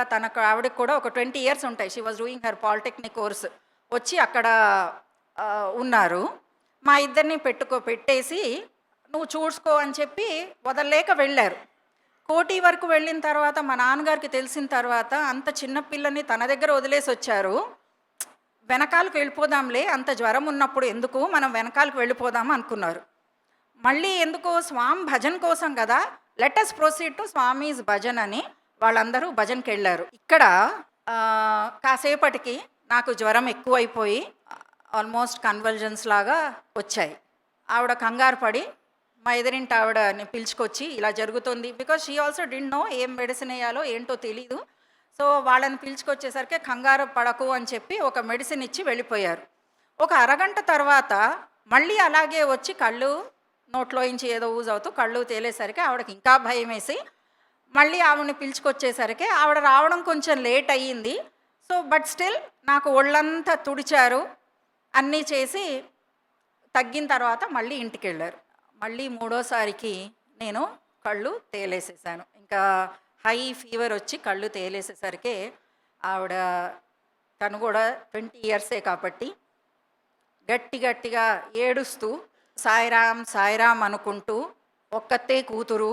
ఆవిడకి కూడా ఒక 20 years ఉంటాయి. She was doing her polytechnic course, వచ్చి అక్కడ ఉన్నారు. మా ఇద్దరిని పెట్టేసి నువ్వు చూసుకో అని చెప్పి వదలలేక వెళ్ళారు. కోటి వరకు వెళ్ళిన తర్వాత మా నాన్నగారికి తెలిసిన తర్వాత అంత చిన్నపిల్లని తన దగ్గర వదిలేసి వచ్చారు. వెనకాలకు వెళ్ళిపోదాంలే, అంత జ్వరం ఉన్నప్పుడు ఎందుకు, మనం వెనకాలకు వెళ్ళిపోదాం అనుకున్నారు. మళ్ళీ ఎందుకో స్వామి భజన్ కోసం కదా, let us proceed to Swami's bhajan అని వాళ్ళందరూ భజన్కి వెళ్ళారు. ఇక్కడ కాసేపటికి నాకు జ్వరం ఎక్కువైపోయి ఆల్మోస్ట్ కన్వల్జన్స్ లాగా వచ్చాయి. ఆవిడ కంగారు పడి మా ఎదురింటి ఆవిడని పిలుచుకొచ్చి ఇలా జరుగుతుంది, because she also didn't know ఏం మెడిసిన్ వేయాలో ఏంటో తెలీదు. సో వాళ్ళని పిలుచుకొచ్చేసరికి కంగారు పడకు అని చెప్పి ఒక మెడిసిన్ ఇచ్చి వెళ్ళిపోయారు. ఒక అరగంట తర్వాత మళ్ళీ అలాగే వచ్చి కళ్ళు నోట్లోంచి ఏదో యూజ్ అవుతూ కళ్ళు తేలేసరికి ఆవిడకి ఇంకా భయం వేసి మళ్ళీ ఆవిడని పిలుచుకొచ్చేసరికి ఆవిడ రావడం కొంచెం లేట్ అయ్యింది. సో బట్ స్టిల్ నాకు ఒళ్ళంతా తుడిచారు, అన్నీ చేసి తగ్గిన తర్వాత మళ్ళీ ఇంటికి వెళ్ళారు. మళ్ళీ మూడోసారికి నేను కళ్ళు తేలేసేసాను. ఇంకా హై ఫీవర్ వచ్చి కళ్ళు తేలేసేసరికి ఆవిడ తను కూడా 20 years కాబట్టి గట్టిగా ఏడుస్తూ సాయిరామ్ సాయిరామ్ అనుకుంటూ ఒక్కతే కూతురు,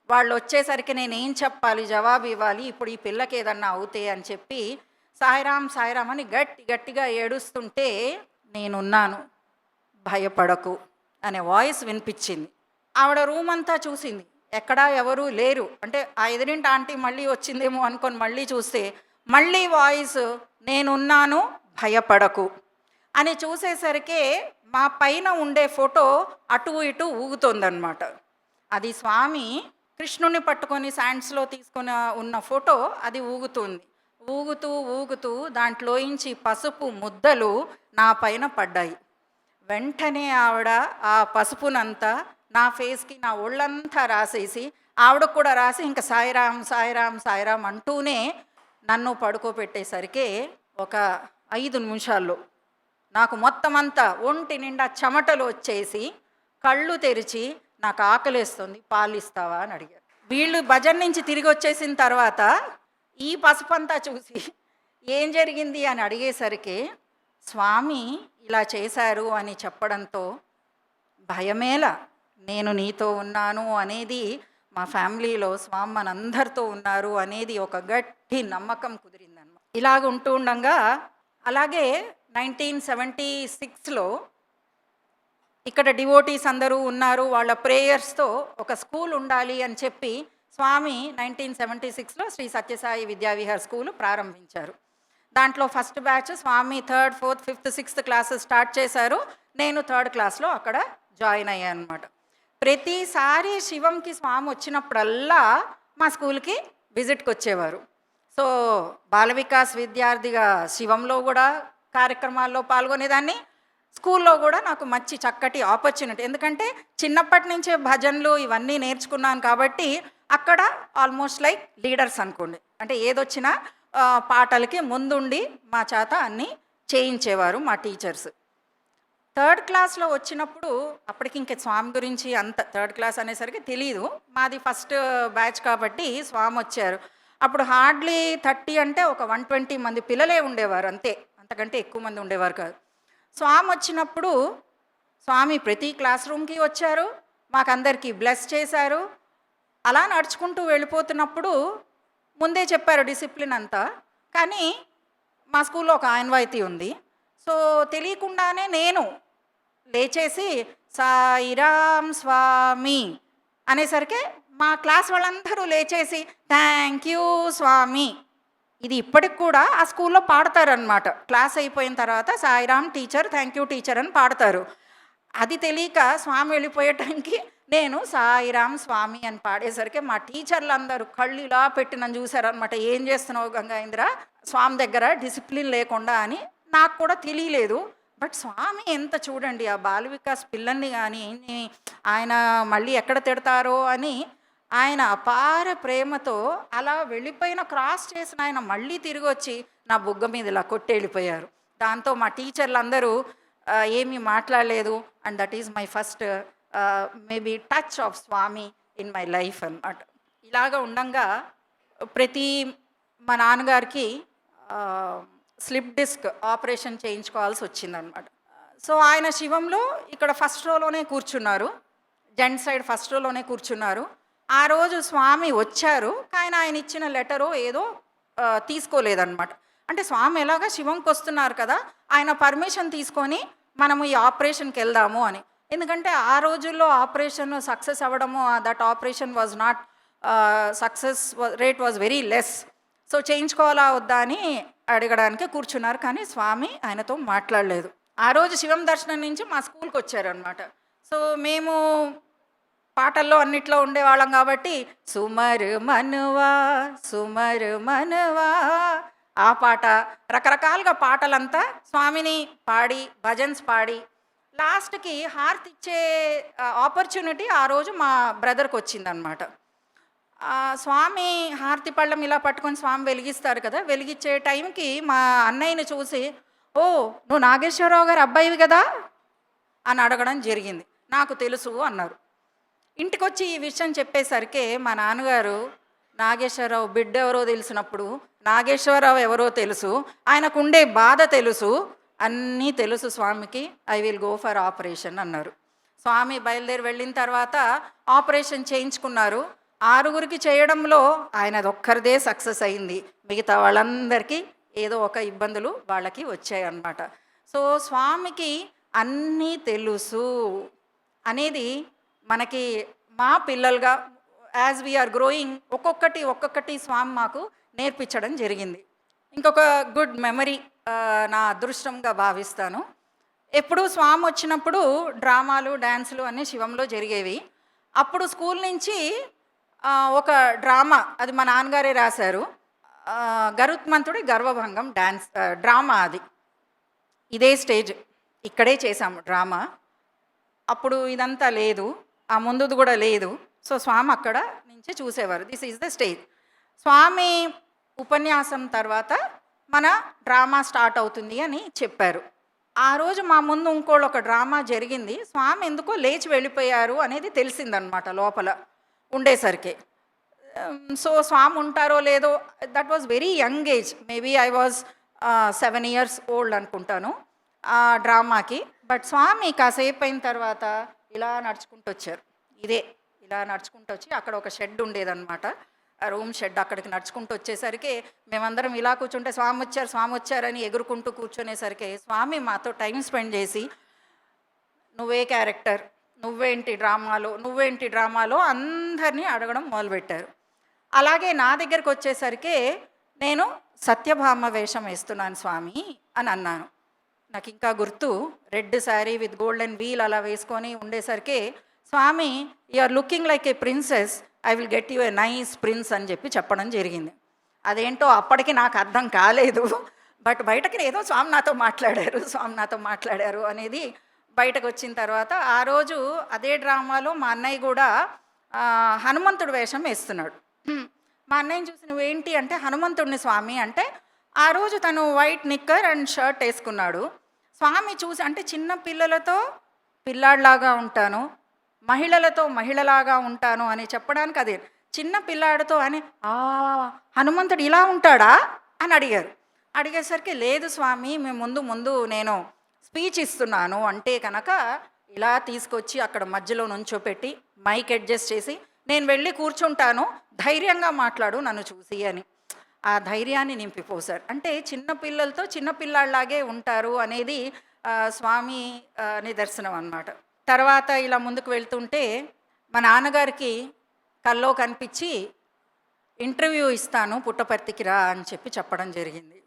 వాళ్ళు వచ్చేసరికి నేనేం చెప్పాలి, జవాబు ఇవ్వాలి, ఇప్పుడు ఈ పిల్లకి ఏదన్నా అవుతే అని చెప్పి సాయిరామ్ సాయిరామ్ అని గట్టిగా ఏడుస్తుంటే, నేనున్నాను భయపడకు అనే వాయిస్ వినిపించింది. ఆవిడ రూమ్ అంతా చూసింది, ఎక్కడా ఎవరూ లేరు. అంటే ఆ ఎదురింటి ఆంటీ మళ్ళీ వచ్చిందేమో అనుకొని మళ్ళీ చూస్తే మళ్ళీ వాయిస్, నేనున్నాను భయపడకు అని. చూసేసరికి మా పైన ఉండే ఫోటో అటు ఇటు ఊగుతోందనమాట. అది స్వామి కృష్ణుని పట్టుకొని శాండ్స్లో తీసుకొని ఉన్న ఫోటో, అది ఊగుతుంది. ఊగుతూ దాంట్లోంచి పసుపు ముద్దలు నా పైన పడ్డాయి. వెంటనే ఆవిడ ఆ పసుపునంతా నా ఫేస్కి, నా ఒళ్ళంతా రాసేసి, ఆవిడకు కూడా రాసి ఇంకా సాయిరామ్ సాయిరామ్ సాయిరామ్ అంటూనే నన్ను పడుకోబెట్టేసరికి ఒక 5 నిమిషాల్లో నాకు మొత్తం అంతా ఒంటి నిండా చెమటలు వచ్చేసి, కళ్ళు తెరిచి నాకు ఆకలేస్తుంది పాలు ఇస్తావా అని అడిగారు. వీళ్ళు భజన్ నుంచి తిరిగి వచ్చేసిన తర్వాత ఈ పసుపంతా చూసి ఏం జరిగింది అని అడిగేసరికి స్వామి ఇలా చేశారు అని చెప్పడంతో, భయమేలా, నేను నీతో ఉన్నాను అనేది, మా ఫ్యామిలీలో స్వామి మనందరితో ఉన్నారు అనేది ఒక గట్టి నమ్మకం కుదిరిందన్నమాట. ఇలాగ ఉంటూ ఉండగా, అలాగే 1976లో ఇక్కడ డివోటీస్ అందరూ ఉన్నారు, వాళ్ళ ప్రేయర్స్తో ఒక స్కూల్ ఉండాలి అని చెప్పి స్వామి 1976లో శ్రీ సత్యసాయి విద్యావిహార్ స్కూలు ప్రారంభించారు. దాంట్లో ఫస్ట్ బ్యాచ్ స్వామి 3rd, 4th, 5th, 6th classes start చేశారు. నేను 3rd క్లాస్లో అక్కడ జాయిన్ అయ్యాను అనమాట. ప్రతిసారి శివంకి స్వామి వచ్చినప్పుడల్లా మా స్కూల్కి విజిట్కి వచ్చేవారు. సో బాల వికాస్ విద్యార్థిగా శివంలో కూడా కార్యక్రమాల్లో పాల్గొనేదాన్ని, స్కూల్లో కూడా నాకు మంచి చక్కటి ఆపర్చునిటీ. ఎందుకంటే చిన్నప్పటి నుంచే భజనలు ఇవన్నీ నేర్చుకున్నాను కాబట్టి అక్కడ ఆల్మోస్ట్ లైక్ లీడర్స్ అనుకోండి. అంటే ఏదొచ్చినా పాటలకి ముందుండి మా చేత అన్నీ చేయించేవారు మా టీచర్స్. 3rd క్లాస్లో వచ్చినప్పుడు అప్పటికి ఇంక స్వామి గురించి అంత 3rd క్లాస్ అనేసరికి తెలీదు. మాది ఫస్ట్ బ్యాచ్ కాబట్టి స్వామి వచ్చారు. అప్పుడు హార్డ్లీ 30 అంటే ఒక 120 మంది పిల్లలే ఉండేవారు అంతే, అంతకంటే ఎక్కువ మంది ఉండేవారు కాదు. స్వామి వచ్చినప్పుడు స్వామి ప్రతి క్లాస్ రూమ్కి వచ్చారు, మాకందరికీ బ్లెస్ చేశారు. అలా నడుచుకుంటూ వెళ్ళిపోతున్నప్పుడు ముందే చెప్పారు డిసిప్లిన్ అంతా, కానీ మా స్కూల్లో ఒక ఆన్వాయితీ ఉంది. సో తెలియకుండానే నేను లేచేసి సాయిరామ్ స్వామి అనేసరికి మా క్లాస్ వాళ్ళందరూ లేచేసి థ్యాంక్ యూ స్వామి, ఇది ఇప్పటికి కూడా ఆ స్కూల్లో పాడతారనమాట. క్లాస్ అయిపోయిన తర్వాత Sairam teacher, thank you teacher అని పాడతారు. అది తెలియక స్వామి వెళ్ళిపోయే టైంకి నేను సాయిరామ్ స్వామి అని పాడేసరికి మా టీచర్లు అందరూ కళ్ళు ఇలా పెట్టి నన్ను చూశారనమాట. ఏం చేస్తున్నావు గంగాయింద్ర స్వామి దగ్గర డిసిప్లిన్ లేకుండా అని. నాకు కూడా తెలియలేదు. బట్ స్వామి ఎంత చూడండి, ఆ బాల వికాస్ పిల్లల్ని కానీ ఆయన మళ్ళీ ఎక్కడ తిడతారో అని ఆయన అపార ప్రేమతో అలా వెళ్ళిపోయిన, క్రాస్ చేసిన ఆయన మళ్ళీ తిరిగి వచ్చి నా బుగ్గ మీద ఇలా కొట్టి వెళ్ళిపోయారు. దాంతో మా టీచర్లు అందరూ ఏమీ మాట్లాడలేదు. And that is my first maybe touch of Swami in my life అన్నమాట. ఇలాగ ఉండంగా మా నాన్నగారికి స్లిప్ డిస్క్ ఆపరేషన్ చేయించుకోవాల్సి వచ్చిందనమాట. సో ఆయన శివంలో ఇక్కడ ఫస్ట్ రోలోనే కూర్చున్నారు, జెంట్ సైడ్ ఫస్ట్ రోలోనే కూర్చున్నారు. ఆ రోజు స్వామి వచ్చారు, కానీ ఆయన ఇచ్చిన లెటరో ఏదో తీసుకోలేదన్నమాట. అంటే స్వామి ఎలాగా శివంకి వస్తున్నారు కదా, ఆయన పర్మిషన్ తీసుకొని మనము ఈ ఆపరేషన్కి వెళ్దాము అని. ఎందుకంటే ఆ రోజుల్లో ఆపరేషన్ సక్సెస్ అవ్వడము, that operation was not success rate was very less. So చేయించుకోవాలా వద్దా అని అడగడానికి కూర్చున్నారు, కానీ స్వామి ఆయనతో మాట్లాడలేదు. ఆ రోజు శివం దర్శనం నుంచి మా స్కూల్కి వచ్చారనమాట. సో మేము పాటల్లో అన్నిట్లో ఉండేవాళ్ళం కాబట్టి సుమర్ మనువా సుమర్ మనువా ఆ పాట, రకరకాలుగా పాటలంతా స్వామిని పాడి భజన్స్ పాడి లాస్ట్కి హారతి ఇచ్చే ఆపర్చునిటీ ఆ రోజు మా బ్రదర్కి వచ్చిందనమాట. స్వామి హారతి పళ్ళం ఇలా పట్టుకొని స్వామి వెలిగిస్తారు కదా, వెలిగించే టైంకి మా అన్నయ్యని చూసి, ఓ నువ్వు నాగేశ్వరరావు గారు అబ్బాయివి కదా అని అడగడం జరిగింది. నాకు తెలుసు అన్నారు. ఇంటికి వచ్చి ఈ విషయం చెప్పేసరికి మా నాన్నగారు, నాగేశ్వరరావు బిడ్డ ఎవరో తెలిసినప్పుడు నాగేశ్వరరావు ఎవరో తెలుసు, ఆయనకు ఉండే బాధ తెలుసు, అన్నీ తెలుసు స్వామికి, I will go for operation అన్నారు. స్వామి బయలుదేరి వెళ్ళిన తర్వాత ఆపరేషన్ చేయించుకున్నారు. 6గురికి చేయడంలో ఆయనది ఒక్కరిదే సక్సెస్ అయింది, మిగతా వాళ్ళందరికీ ఏదో ఒక ఇబ్బందులు వాళ్ళకి వచ్చాయి అన్నమాట. సో స్వామికి అన్నీ తెలుసు అనేది మనకి మా పిల్లలుగా యాజ్ వీఆర్ గ్రోయింగ్ ఒక్కొక్కటి స్వామి మాకు నేర్పించడం జరిగింది. ఇంకొక గుడ్ మెమరీ నా అదృష్టంగా భావిస్తాను. ఎప్పుడు స్వామి వచ్చినప్పుడు డ్రామాలు డ్యాన్సులు అన్నీ శివంలో జరిగేవి. అప్పుడు స్కూల్ నుంచి ఒక డ్రామా, అది మా నాన్నగారే రాశారు, గరుత్మంతుడి గర్వభంగం డ్రామా. అది ఇదే స్టేజ్, ఇక్కడే చేశాము డ్రామా. అప్పుడు ఇదంతా లేదు, ఆ ముందుది కూడా లేదు. సో స్వామి అక్కడ నుంచి చూసేవారు. This is the stage. Swami ఉపన్యాసం తర్వాత మన డ్రామా స్టార్ట్ అవుతుంది అని చెప్పారు. ఆ రోజు మా ముందు ఇంకోళ్ళు ఒక డ్రామా జరిగింది. స్వామి ఎందుకో లేచి వెళ్ళిపోయారు అనేది తెలిసిందనమాట లోపల ఉండేసరికి. సో స్వామి ఉంటారో లేదో, that was very young age, maybe I was 7 years old అనుకుంటాను ఆ డ్రామాకి. బట్ స్వామి కాసేపు అయిన తర్వాత ఇలా నడుచుకుంటూ వచ్చారు. ఇలా నడుచుకుంటూ వచ్చి అక్కడ ఒక షెడ్ ఉండేదన్నమాట, రూమ్ షెడ్. అక్కడికి నడుచుకుంటూ వచ్చేసరికి మేమందరం ఇలా కూర్చుంటే స్వామి వచ్చారని ఎగురుకుంటూ కూర్చునేసరికి స్వామి మాతో టైం స్పెండ్ చేసి నువ్వే క్యారెక్టర్, నువ్వేంటి డ్రామాలో అందరినీ అడగడం మొదలుపెట్టారు. అలాగే నా దగ్గరికి వచ్చేసరికి నేను సత్యభామ వేషం వేస్తున్నాను స్వామి అని అన్నాను. నాకు ఇంకా గుర్తు, red sari with golden veil అలా వేసుకొని ఉండేసరికి Swami, you are looking like a princess, I will get you a nice prince అని చెప్పడం జరిగింది. అదేంటో అప్పటికి నాకు అర్థం కాలేదు. బట్ బయటకి ఏదో స్వామి నాతో మాట్లాడారు అనేది బయటకు వచ్చిన తర్వాత, ఆ రోజు అదే డ్రామాలో మా అన్నయ్య కూడా హనుమంతుడు వేషం వేస్తున్నాడు. మా అన్నయ్యని చూసి నువ్వేంటి అంటే హనుమంతుడిని స్వామి అంటే, ఆ రోజు తను వైట్ నిక్కర్ అండ్ షర్ట్ వేసుకున్నాడు. స్వామి చూసి, అంటే చిన్న పిల్లలతో పిల్లాడిలాగా ఉంటాను, మహిళలతో మహిళలాగా ఉంటాను అని చెప్పడానికి అదే, చిన్న పిల్లాడితో అని హనుమంతుడు ఇలా ఉంటాడా అని అడిగేసరికి లేదు స్వామి, మేము ముందు నేను స్పీచ్ ఇస్తున్నాను అంటే కనుక ఇలా తీసుకొచ్చి అక్కడ మధ్యలో నుంచోపెట్టి మైక్ అడ్జస్ట్ చేసి నేను వెళ్ళి కూర్చుంటాను, ధైర్యంగా మాట్లాడు నన్ను చూసి అని ఆ ధైర్యాన్ని నింపిపోసారు. అంటే చిన్నపిల్లలతో చిన్నపిల్లాళ్ళలాగే ఉంటారు అనేది స్వామి నిదర్శనం అన్నమాట. తర్వాత ఇలా ముందుకు వెళ్తుంటే మా నాన్నగారికి కల్లో కనిపించి ఇంటర్వ్యూ ఇస్తాను పుట్టపర్తికి రా అని చెప్పడం జరిగింది.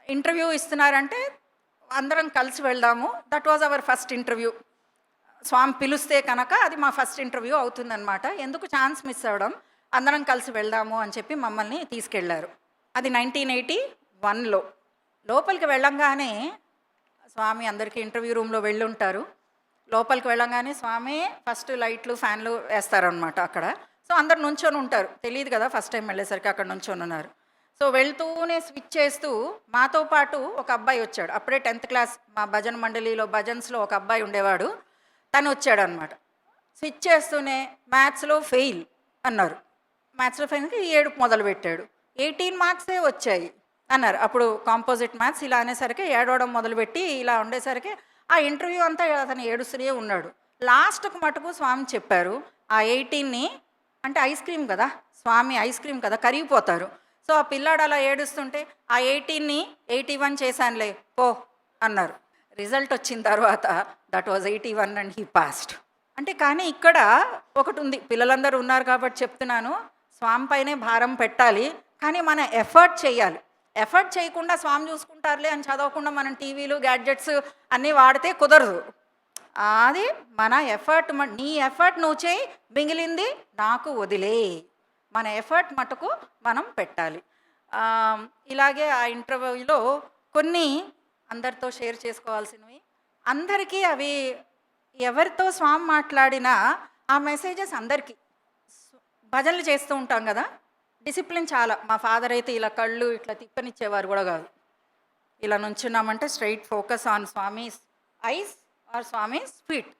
ఇంటర్వ్యూ ఇస్తున్నారంటే అందరం కలిసి వెళ్దాము, that was our first interview. Swami పిలుస్తే కనుక అది మా ఫస్ట్ ఇంటర్వ్యూ అవుతుందన్నమాట. ఎందుకు ఛాన్స్ మిస్ అవ్వడం, అందరం కలిసి వెళ్దాము అని చెప్పి మమ్మల్ని తీసుకెళ్లారు. అది 1981లో. లోపలికి వెళ్ళంగానే స్వామి అందరికీ ఇంటర్వ్యూ రూమ్లో వెళ్ళుంటారు. లోపలికి వెళ్ళంగానే స్వామి ఫస్ట్ లైట్లు ఫ్యాన్లు వేస్తారనమాట అక్కడ. సో అందరు నుంచొని ఉంటారు, తెలియదు కదా ఫస్ట్ టైం వెళ్ళేసరికి అక్కడ నుంచొని ఉన్నారు. సో వెళ్తూనే స్విచ్ చేస్తూ మాతో పాటు ఒక అబ్బాయి వచ్చాడు. అప్పుడే 10th క్లాస్ మా భజన మండలిలో భజన్స్లో ఒక అబ్బాయి ఉండేవాడు, తను వచ్చాడు అనమాట. స్విచ్ చేస్తూనే మ్యాథ్స్లో ఫెయిల్ అన్నారు. మ్యాథ్స్లో ఫెయిల్కి ఏడుపు మొదలుపెట్టాడు. 18 మార్క్సే వచ్చాయి అన్నారు. అప్పుడు కాంపోజిట్ మ్యాథ్స్ ఇలా అనేసరికి ఏడవడం మొదలుపెట్టి ఇలా ఉండేసరికి ఆ ఇంటర్వ్యూ అంతా అతను ఏడుస్తూనే ఉన్నాడు. లాస్ట్కు మటుకు స్వామి చెప్పారు, ఆ 18ని అంటే ఐస్ క్రీమ్ కదా, స్వామి ఐస్ క్రీమ్ కదా, కరిగిపోతారు. సో ఆ పిల్లాడు అలా ఏడుస్తుంటే ఆ 18ని 81 చేశానులే పో అన్నారు. రిజల్ట్ వచ్చిన తర్వాత that was 81 and he passed. అంటే కానీ ఇక్కడ ఒకటి ఉంది, పిల్లలందరూ ఉన్నారు కాబట్టి చెప్తున్నాను, స్వామి పైనే భారం పెట్టాలి, కానీ మన ఎఫర్ట్ చేయాలి. ఎఫర్ట్ చేయకుండా స్వామి చూసుకుంటారులే అని చదవకుండా మనం టీవీలు గ్యాడ్జెట్స్ అన్నీ వాడితే కుదరదు. అది మన ఎఫర్ట్, నీ ఎఫర్ట్ నువ్వు చేయి, మిగిలింది నాకు వదిలే. మన ఎఫర్ట్ మటుకు మనం పెట్టాలి. ఇలాగే ఆ ఇంటర్వ్యూలో కొన్ని అందరితో షేర్ చేసుకోవాల్సినవి, అందరికీ అవి ఎవరితో స్వామి మాట్లాడినా ఆ మెసేజెస్ అందరికీ. భజనలు చేస్తూ ఉంటాం కదా, డిసిప్లిన్ చాలా. మా ఫాదర్ అయితే ఇలా కళ్ళు ఇట్లా తిప్పనిచ్చేవారు కూడా కాదు. ఇలా నుంచున్నామంటే straight focus on Swami's eyes or Swami's feet,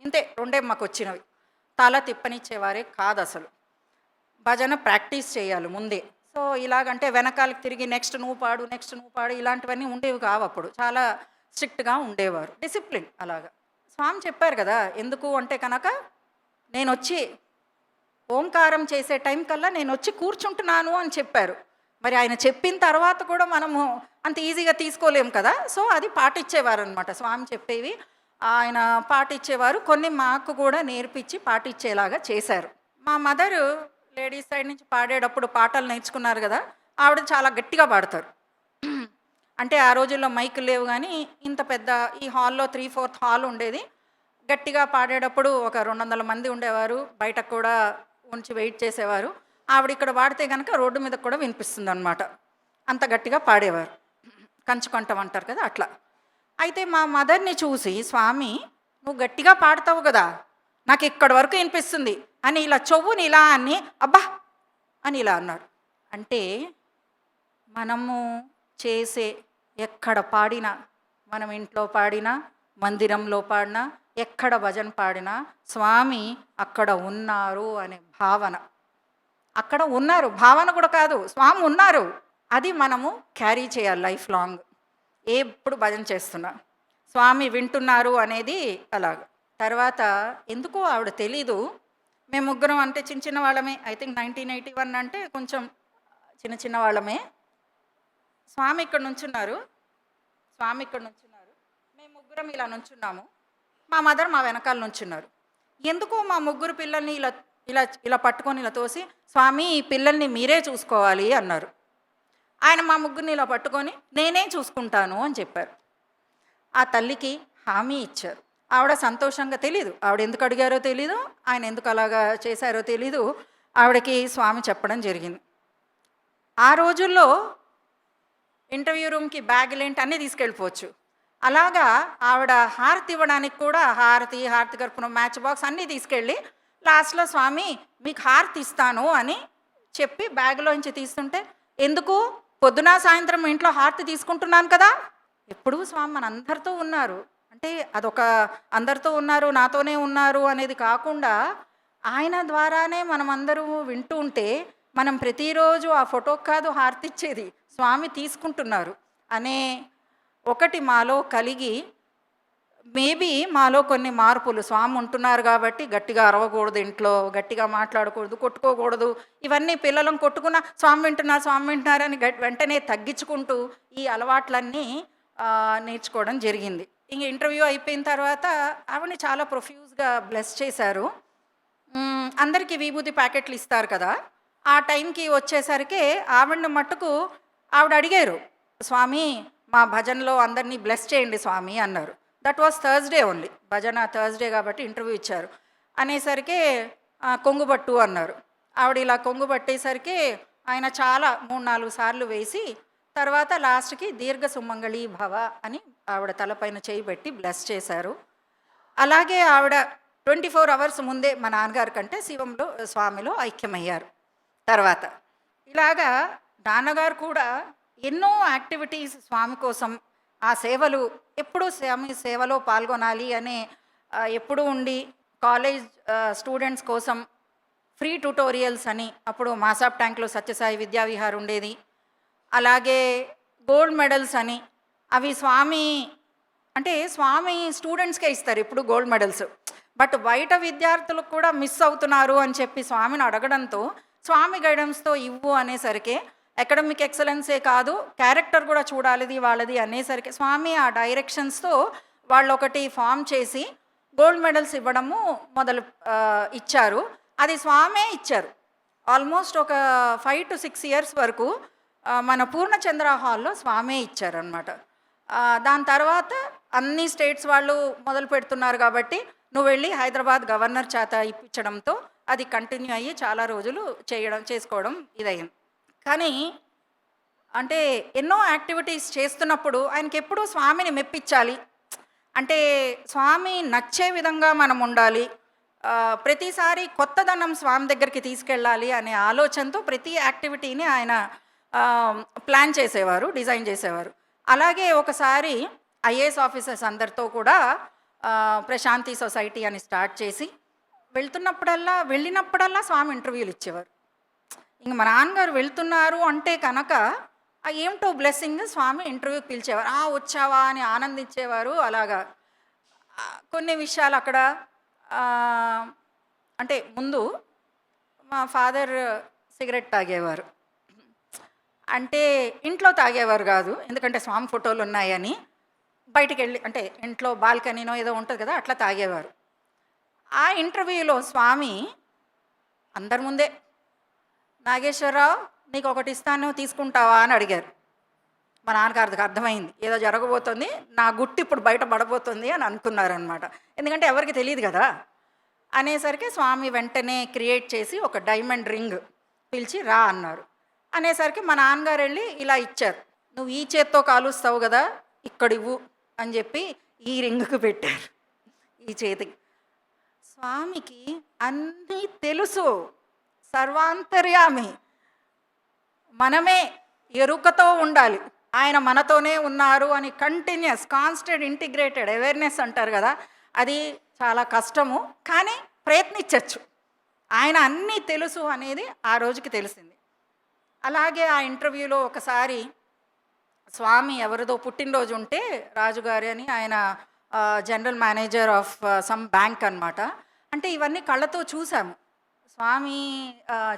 ఇంతే రెండే మాకు వచ్చినవి. తల తిప్పనిచ్చేవారే కాదు అసలు. భజన ప్రాక్టీస్ చేయాలి ముందే. సో ఇలాగంటే వెనకాలకి తిరిగి నెక్స్ట్ నువ్వు పాడు ఇలాంటివన్నీ ఉండేవి కావు. అప్పుడు చాలా స్ట్రిక్ట్గా ఉండేవారు, డిసిప్లిన్ అలాగా. స్వామి చెప్పారు కదా, ఎందుకు అంటే కనుక నేను వచ్చి ఓంకారం చేసే టైం కల్లా నేను వచ్చి కూర్చుంటున్నాను అని చెప్పారు. మరి ఆయన చెప్పిన తర్వాత కూడా మనము అంత ఈజీగా తీసుకోలేము కదా. సో అది పాటించేవారు అనమాట. స్వామి చెప్పేవి ఆయన పాటించేవారు. కొన్ని మాకు కూడా నేర్పించి పాటించేలాగా చేశారు. మా మదరు లేడీస్ సైడ్ నుంచి పాడేటప్పుడు పాటలు నేర్చుకున్నారు కదా, ఆవిడ చాలా గట్టిగా పాడతారు. అంటే ఆ రోజుల్లో మైకులు లేవు కానీ ఇంత పెద్ద ఈ హాల్లో 3/4 హాల్ ఉండేది. గట్టిగా పాడేటప్పుడు ఒక 200 మంది ఉండేవారు. బయటకు కూడా ఉంచి వెయిట్ చేసేవారు. ఆవిడ ఇక్కడ పాడితే కనుక రోడ్డు మీద కూడా వినిపిస్తుంది అనమాట. అంత గట్టిగా పాడేవారు. కంచుకంఠం అంటారు కదా అట్లా. అయితే మా మదర్ని చూసి స్వామి నువ్వు గట్టిగా పాడతావు కదా, నాకు ఇక్కడి వరకు వినిపిస్తుంది అని ఇలా చెవుని ఇలా అని అబ్బా అని ఇలా అన్నారు. అంటే మనము చేసే ఎక్కడ పాడినా, మనం ఇంట్లో పాడినా, మందిరంలో పాడినా, ఎక్కడ భజన పాడినా స్వామి అక్కడ ఉన్నారు అనే భావన, అక్కడ ఉన్నారు భావన కూడా కాదు, స్వామి ఉన్నారు, అది మనము క్యారీ చేయాలి లైఫ్ లాంగ్. ఎప్పుడు భజన చేస్తున్నా స్వామి వింటున్నారు అనేది అలాగ. తర్వాత ఎందుకో ఆవిడ తెలీదు, మేము ముగ్గురం అంటే చిన్న చిన్న వాళ్ళమే. ఐ థింక్ 1981 అంటే కొంచెం చిన్న చిన్న వాళ్ళమే. స్వామి ఇక్కడ నుంచున్నారు, మేము ముగ్గురం ఇలా నుంచున్నాము. మా మదర్ మా వెనకాల నుంచున్నారు. ఎందుకో మా ముగ్గురు పిల్లల్ని ఇలా ఇలా ఇలా పట్టుకొని ఇలా తోసి స్వామి ఈ పిల్లల్ని మీరే చూసుకోవాలి అన్నారు. ఆయన మా ముగ్గురిని ఇలా పట్టుకొని నేనే చూసుకుంటాను అని చెప్పారు. ఆ తల్లికి హామీ ఇచ్చారు. ఆవిడ సంతోషంగా, తెలీదు ఆవిడ ఎందుకు అడిగారో తెలీదు, ఆయన ఎందుకు అలాగా చేశారో తెలీదు, ఆవిడకి స్వామి చెప్పడం జరిగింది. ఆ రోజుల్లో ఇంటర్వ్యూ రూమ్కి బ్యాగులేంటి అన్నీ తీసుకెళ్ళిపోవచ్చు. అలాగా ఆవిడ హారతి ఇవ్వడానికి కూడా హారతి కర్పూరం మ్యాచ్ బాక్స్ అన్నీ తీసుకెళ్ళి లాస్ట్లో స్వామి మీకు హారతి ఇస్తాను అని చెప్పి బ్యాగులోంచి తీస్తుంటే, ఎందుకు పొద్దున సాయంత్రం ఇంట్లో హారతి తీసుకుంటున్నాను కదా, ఎప్పుడూ స్వామి మన అందరితో ఉన్నారు అంటే అదొక అందరితో ఉన్నారు నాతోనే ఉన్నారు అనేది కాకుండా ఆయన ద్వారానే మనం అందరూ వింటూ ఉంటే మనం ప్రతిరోజు ఆ ఫోటోకి కాదు హారతి ఇచ్చేది, స్వామి తీసుకుంటున్నారు అనే ఒకటి మాలో కలిగి, మేబీ మాలో కొన్ని మార్పులు, స్వామి ఉంటున్నారు కాబట్టి గట్టిగా అరవకూడదు, ఇంట్లో గట్టిగా మాట్లాడకూడదు, కొట్టుకోకూడదు, ఇవన్నీ పిల్లలను కొట్టుకున్న స్వామి వింటున్నారు అని వెంటనే తగ్గించుకుంటూ ఈ అలవాట్లన్నీ నేర్చుకోవడం జరిగింది. ఇంక ఇంటర్వ్యూ అయిపోయిన తర్వాత ఆవిడని చాలా ప్రొఫ్యూజ్గా బ్లెస్ చేశారు. అందరికీ విభూతి ప్యాకెట్లు ఇస్తారు కదా, ఆ టైంకి వచ్చేసరికి ఆవిడని మట్టుకు ఆవిడ అడిగారు, స్వామి మా భజనలో అందరినీ బ్లెస్ చేయండి స్వామి అన్నారు. దట్ వాస్ థర్స్డే ఓన్లీ, భజన థర్స్డే కాబట్టి ఇంటర్వ్యూ ఇచ్చారు. అనేసరికి కొంగుబట్టు అన్నారు. ఆవిడ ఇలా కొంగు పట్టేసరికి ఆయన చాలా 3-4 సార్లు వేసి తర్వాత లాస్ట్కి దీర్ఘ సుమంగళి భవ అని ఆవిడ తలపైన చేయి పెట్టి బ్లెస్ చేశారు. అలాగే ఆవిడ 24 అవర్స్ ముందే మా నాన్నగారి కంటే శివంలో స్వామిలో ఐక్యమయ్యారు. తర్వాత ఇలాగా నాన్నగారు కూడా ఎన్నో యాక్టివిటీస్ స్వామి కోసం, ఆ సేవలు ఎప్పుడూ స్వామి సేవలో పాల్గొనాలి అనే ఎప్పుడూ ఉండి, కాలేజ్ స్టూడెంట్స్ కోసం ఫ్రీ ట్యూటోరియల్స్ అని, అప్పుడు మాసాబ్ ట్యాంక్లో సత్యసాయి విద్యావిహార్ ఉండేది, అలాగే గోల్డ్ మెడల్స్ అని, అవి స్వామి అంటే స్వామి స్టూడెంట్స్కే ఇస్తారు ఇప్పుడు గోల్డ్ మెడల్స్, బట్ బయట విద్యార్థులకు కూడా మిస్ అవుతున్నారు అని చెప్పి స్వామిని అడగడంతో స్వామి గైడెన్స్తో ఇవ్వు అనేసరికి అకాడమిక్ ఎక్సలెన్సే కాదు క్యారెక్టర్ కూడా చూడాలిది వాళ్ళది అనేసరికి స్వామి ఆ డైరెక్షన్స్తో వాళ్ళు ఒకటి ఫామ్ చేసి గోల్డ్ మెడల్స్ ఇవ్వడము ఇచ్చారు. అది స్వామే ఇచ్చారు. ఆల్మోస్ట్ ఒక 5 to 6 years వరకు మన పూర్ణచంద్ర హాల్లో స్వామే ఇచ్చారనమాట. దాని తర్వాత అన్ని స్టేట్స్ వాళ్ళు మొదలు పెడుతున్నారు కాబట్టి నువ్వు వెళ్ళి హైదరాబాద్ గవర్నర్ చేత ఇప్పించడంతో అది కంటిన్యూ అయ్యి చాలా రోజులు చేసుకోవడం ఇదయ్యింది. కానీ అంటే ఎన్నో యాక్టివిటీస్ చేస్తున్నప్పుడు ఆయనకి ఎప్పుడూ స్వామిని మెప్పించాలి, అంటే స్వామి నచ్చే విధంగా మనం ఉండాలి, ప్రతిసారి కొత్తదనం స్వామి దగ్గరికి తీసుకెళ్ళాలి అనే ఆలోచనతో ప్రతి యాక్టివిటీని ఆయన ప్లాన్ చేసేవారు, డిజైన్ చేసేవారు. అలాగే ఒకసారి ఐఏఎస్ ఆఫీసర్స్ అందరితో కూడా ప్రశాంతి సొసైటీ అని స్టార్ట్ చేసి వెళ్ళినప్పుడల్లా స్వామి ఇంటర్వ్యూలు ఇచ్చేవారు. ఇంక మా నాన్నగారు వెళ్తున్నారు అంటే కనుక ఏమిటో బ్లెస్సింగ్ స్వామి ఇంటర్వ్యూకి పిలిచేవారు, వచ్చావా అని ఆనందించేవారు. అలాగా కొన్ని విషయాలు అక్కడ అంటే ముందు మా ఫాదర్ సిగరెట్ తాగేవారు. అంటే ఇంట్లో తాగేవారు కాదు, ఎందుకంటే స్వామి ఫోటోలు ఉన్నాయని. బయటికి వెళ్ళి అంటే ఇంట్లో బాల్కనీనో ఏదో ఉంటుంది కదా, అట్లా తాగేవారు. ఆ ఇంటర్వ్యూలో స్వామి అందరి ముందే, నాగేశ్వరరావు నీకు ఒకటి ఇస్తాను తీసుకుంటావా అని అడిగారు. మా నాన్నగారికి అర్థమైంది ఏదో జరగబోతుంది, నా గుట్టు ఇప్పుడు బయట పడబోతుంది అని అనుకున్నారనమాట. ఎందుకంటే ఎవరికి తెలియదు కదా. అనేసరికి స్వామి వెంటనే క్రియేట్ చేసి ఒక డైమండ్ రింగ్ పిలిచి రా అన్నారు. అనేసరికి మా నాన్నగారు వెళ్ళి ఇలా ఇచ్చారు. నువ్వు ఈ చేత్తో కాలుస్తావు కదా, ఇక్కడ ఇవ్వు అని చెప్పి ఈ రింగుకు పెట్టారు, ఈ చేతికి. స్వామికి అన్నీ తెలుసు, సర్వాంతర్యామి. మనమే ఎరుకతో ఉండాలి, ఆయన మనతోనే ఉన్నారు అని కంటిన్యూస్ కాన్స్టెంట్ ఇంటిగ్రేటెడ్ అవేర్నెస్ అంటారు కదా, అది చాలా కష్టము, కానీ ప్రయత్నించవచ్చు. ఆయన అన్నీ తెలుసు అనేది ఆ రోజుకి తెలిసింది. అలాగే ఆ ఇంటర్వ్యూలో ఒకసారి స్వామి ఎవరిదో పుట్టినరోజు ఉంటే, రాజుగారి అని, ఆయన general manager of some bank అనమాట. అంటే ఇవన్నీ కళ్ళతో చూసాము, స్వామి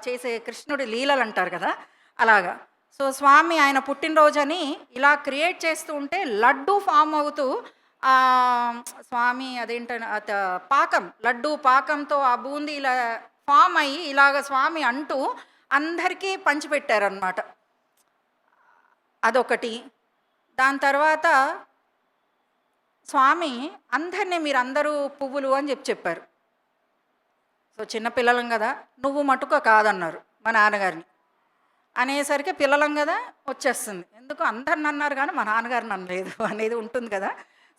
చేసే కృష్ణుడి లీలలు అంటారు కదా, అలాగా. సో స్వామి ఆయన పుట్టినరోజని ఇలా క్రియేట్ చేస్తూ ఉంటే లడ్డు ఫామ్ అవుతూ స్వామి అదేంట పాకం, లడ్డు పాకంతో ఆ బూందీ ఇలా ఫామ్ అయ్యి ఇలాగ స్వామి అంటూ అందరికీ పంచిపెట్టారనమాట. అదొకటి. దాని తర్వాత స్వామి అందరినీ మీరందరూ పువ్వులు అని చెప్పారు. సో చిన్నపిల్లలం కదా, నువ్వు మటుకు కాదన్నారు మా నాన్నగారిని. అనేసరికి పిల్లలం కదా వచ్చేస్తుంది, ఎందుకు అందరిని అన్నారు కానీ మా నాన్నగారు నన్నలేదు అనేది ఉంటుంది కదా.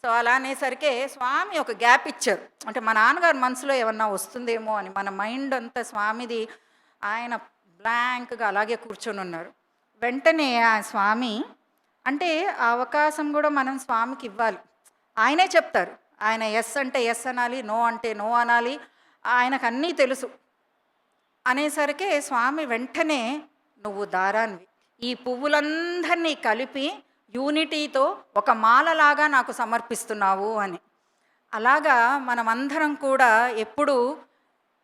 సో అలా అనేసరికి స్వామి ఒక గ్యాప్ ఇచ్చారు, అంటే మా నాన్నగారి మనసులో ఏమన్నా వస్తుందేమో అని. మన మైండ్ అంతా స్వామిది, ఆయన బ్లాంక్గా అలాగే కూర్చొని ఉన్నారు. వెంటనే ఆ స్వామి, అంటే ఆ అవకాశం కూడా మనం స్వామికి ఇవ్వాలి. ఆయనే చెప్తారు, ఆయన ఎస్ అంటే ఎస్ అనాలి, నో అంటే నో అనాలి, ఆయనకు అన్నీ తెలుసు. అనేసరికి స్వామి వెంటనే, నువ్వు దారాన్వి, ఈ పువ్వులందరినీ కలిపి యూనిటీతో ఒక మాలలాగా నాకు సమర్పిస్తున్నావు అని. అలాగా మనమందరం కూడా ఎప్పుడు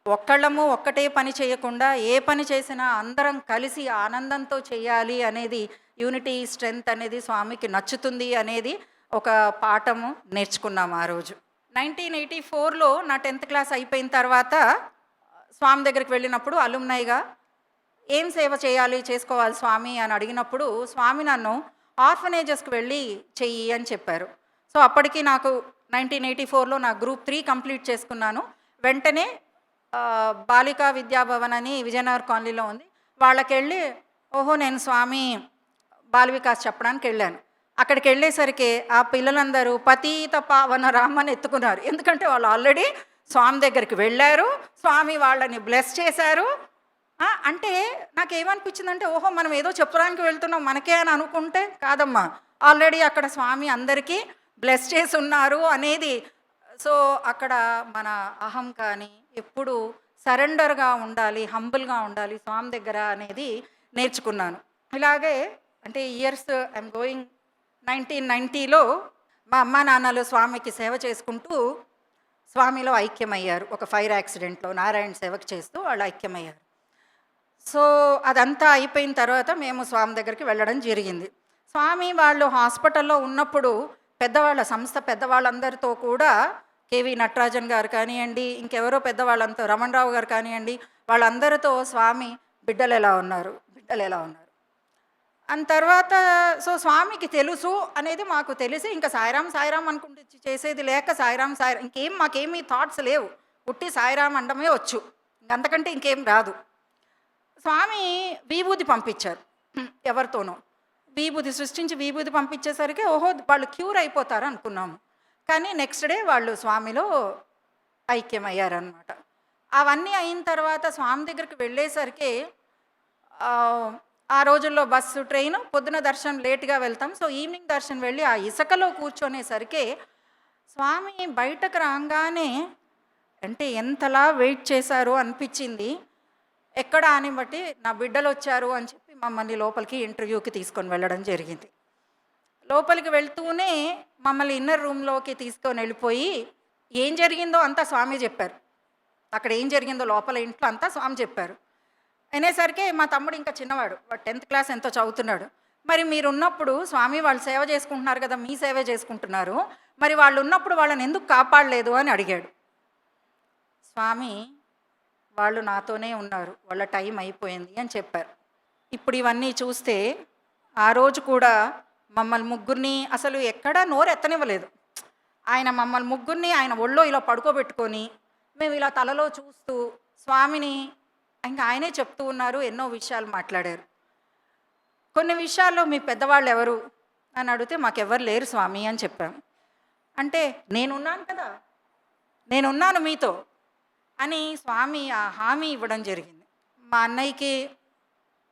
ఒక్కళ్ళము ఒక్కటే పని చేయకుండా ఏ పని చేసినా అందరం కలిసి ఆనందంతో చేయాలి అనేది, యూనిటీ స్ట్రెంగ్త్ అనేది స్వామికి నచ్చుతుంది అనేది ఒక పాఠము నేర్చుకున్నాము ఆ రోజు. 1984లో నా 10th క్లాస్ అయిపోయిన తర్వాత స్వామి దగ్గరికి వెళ్ళినప్పుడు అలుమ్నైగా ఏం సేవ చేయాలి, చేసుకోవాలి స్వామి అని అడిగినప్పుడు స్వామి నన్ను ఆర్ఫనేజెస్కి వెళ్ళి చెయ్యి అని చెప్పారు. సో అప్పటికి నాకు 1984లో నా గ్రూప్ 3 కంప్లీట్ చేసుకున్నాను. వెంటనే బాలికా విద్యాభవన్ అని విజయనగర్ కాలనీలో ఉంది, వాళ్ళకి వెళ్ళి ఓహో నేను స్వామి బాల వికాస్ చెప్పడానికి వెళ్ళాను. అక్కడికి వెళ్ళేసరికి ఆ పిల్లలందరూ పతీత పావన రామని ఎత్తుకున్నారు, ఎందుకంటే వాళ్ళు ఆల్రెడీ స్వామి దగ్గరికి వెళ్ళారు, స్వామి వాళ్ళని బ్లెస్ చేశారు. అంటే నాకేమనిపించిందంటే, ఓహో మనం ఏదో చెప్పడానికి వెళ్తున్నాం మనకే అని అనుకుంటే కాదమ్మా, ఆల్రెడీ అక్కడ స్వామి అందరికీ బ్లెస్ చేసి ఉన్నారు అనేది. సో అక్కడ మన అహం కానీ ఎప్పుడు సరెండర్గా ఉండాలి, హంబుల్గా ఉండాలి స్వామి దగ్గర అనేది నేర్చుకున్నాను. ఇలాగే అంటే ఇయర్స్ ఐఎమ్ గోయింగ్. 1990లో మా అమ్మా నాన్నలు స్వామికి సేవ చేసుకుంటూ స్వామిలో ఐక్యమయ్యారు. ఒక ఫైర్ యాక్సిడెంట్లో నారాయణ సేవకు చేస్తూ వాళ్ళు ఐక్యమయ్యారు. సో అదంతా అయిపోయిన తర్వాత మేము స్వామి దగ్గరికి వెళ్ళడం జరిగింది. స్వామి వాళ్ళు హాస్పిటల్లో ఉన్నప్పుడు పెద్దవాళ్ళ సంస్థ పెద్దవాళ్ళందరితో కూడా, కేవి నటరాజన్ గారు కానివ్వండి, ఇంకెవరో పెద్దవాళ్ళంతా, రమణరావు గారు కానివ్వండి, వాళ్ళందరితో స్వామి బిడ్డలు ఎలా ఉన్నారు అని తర్వాత. సో స్వామికి తెలుసు అనేది మాకు తెలిసి ఇంకా సాయిరాం సాయిరాం అనుకుంటే చేసేది లేక సాయిరాం ఇంకేం మాకేమీ థాట్స్ లేవు, పుట్టి సాయిరాం అండమే వచ్చు, అంతకంటే ఇంకేం రాదు. స్వామి విభూతి పంపించారు ఎవరితోనో, విభూతి సృష్టించి విభూతి పంపించేసరికి ఓహో వాళ్ళు క్యూర్ అయిపోతారు అనుకున్నాము. కానీ నెక్స్ట్ డే వాళ్ళు స్వామిలో ఐక్యమయ్యారనమాట. అవన్నీ అయిన తర్వాత స్వామి దగ్గరికి వెళ్ళేసరికి ఆ రోజుల్లో బస్సు ట్రైన్, పొద్దున దర్శనం లేట్గా వెళ్తాం. సో ఈవినింగ్ దర్శనం వెళ్ళి ఆ ఇసుకలో కూర్చొనేసరికి స్వామి బయటకు రాగానే అంటే ఎంతలా వెయిట్ చేశారో అనిపించింది. ఎక్కడ అని బట్టి నా బిడ్డలు వచ్చారు అని చెప్పి మమ్మల్ని లోపలికి ఇంటర్వ్యూకి తీసుకొని వెళ్ళడం జరిగింది. లోపలికి వెళ్తూనే మమ్మల్ని ఇన్నర్ రూమ్లోకి తీసుకొని వెళ్ళిపోయి ఏం జరిగిందో అంతా స్వామి చెప్పారు. అక్కడ ఏం జరిగిందో లోపల ఇంట్లో అంతా స్వామి చెప్పారు. అనేసరికి మా తమ్ముడు ఇంకా చిన్నవాడు, వాడు 10th క్లాస్ ఎంతో చదువుతున్నాడు. మరి మీరున్నప్పుడు స్వామి వాళ్ళు సేవ చేసుకుంటున్నారు కదా, మీ సేవ చేసుకుంటున్నారు, మరి వాళ్ళు ఉన్నప్పుడు వాళ్ళని ఎందుకు కాపాడలేదు అని అడిగాడు. స్వామి వాళ్ళు నాతోనే ఉన్నారు, వాళ్ళ టైం అయిపోయింది అని చెప్పారు. ఇప్పుడు ఇవన్నీ చూస్తే ఆ రోజు కూడా మమ్మల్ని ముగ్గురిని అసలు ఎక్కడా నోరు ఎత్తనివ్వలేదు. ఆయన మమ్మల్ని ముగ్గురిని ఆయన ఒళ్ళో ఇలా పడుకోబెట్టుకొని మేము ఇలా తలలో చూస్తూ స్వామిని ఇంకా ఆయనే చెప్తూ ఉన్నారు, ఎన్నో విషయాలు మాట్లాడారు. కొన్ని విషయాల్లో మీ పెద్దవాళ్ళు ఎవరు అని అడిగితే మాకెవ్వరు లేరు స్వామి అని చెప్పాము. అంటే నేనున్నాను కదా, నేనున్నాను మీతో అని స్వామి ఆ హామీ ఇవ్వడం జరిగింది. మా అన్నయ్యకి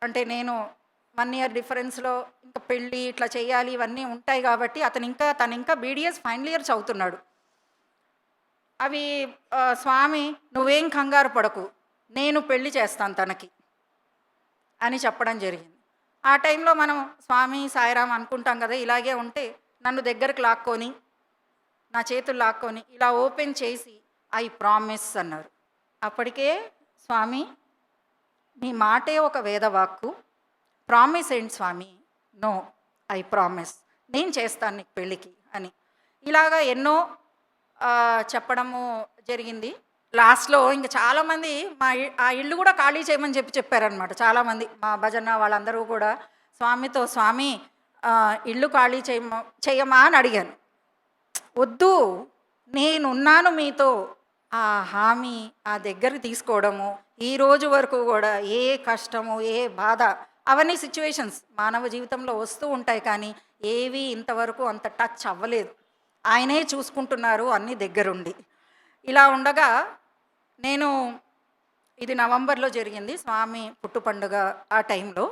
అంటే నేను 1 year డిఫరెన్స్లో ఇంకా పెళ్ళి ఇట్లా చేయాలి ఇవన్నీ ఉంటాయి కాబట్టి తను ఇంకా బీడిఎస్ ఫైనల్ ఇయర్ చదువుతున్నాడు. అవి స్వామి నువ్వేం కంగారు పడకు, నేను పెళ్ళి చేస్తాను తనకి అని చెప్పడం జరిగింది. ఆ టైంలో మనం స్వామి సాయిరామ్ అనుకుంటాం కదా, ఇలాగే ఉంటే నన్ను దగ్గరకు లాక్కొని నా చేతులు లాక్కొని ఇలా ఓపెన్ చేసి ఐ ప్రామిస్ అన్నారు. అప్పటికే స్వామి మీ మాటే ఒక వేదవాక్కు, ప్రామిస్ ఏంటి స్వామి, నో ఐ ప్రామిస్, నేను చేస్తాను నీకు పెళ్ళికి అని ఇలాగా ఎన్నో చెప్పడము జరిగింది. లాస్ట్లో ఇంకా చాలామంది ఆ ఇల్లు కూడా ఖాళీ చేయమని చెప్పారనమాట. చాలామంది మా భజన వాళ్ళందరూ కూడా స్వామితో స్వామి ఇల్లు ఖాళీ చేయమా అని అడిగాను. వద్దు, నేనున్నాను మీతో, ఆ హామీ ఆ దగ్గరికి తీసుకోవడము ఈ రోజు వరకు కూడా ఏ కష్టము ఏ బాధ అవన్నీ సిచ్యువేషన్స్ మానవ జీవితంలో వస్తూ ఉంటాయి, కానీ ఏవి ఇంతవరకు అంత టచ్ అవ్వలేదు. ఆయనే చూసుకుంటున్నారు అన్నీ దగ్గరుండి. ఇలా ఉండగా నేను ఇది నవంబర్లో జరిగింది స్వామి పుట్టు పండుగ. ఆ టైంలో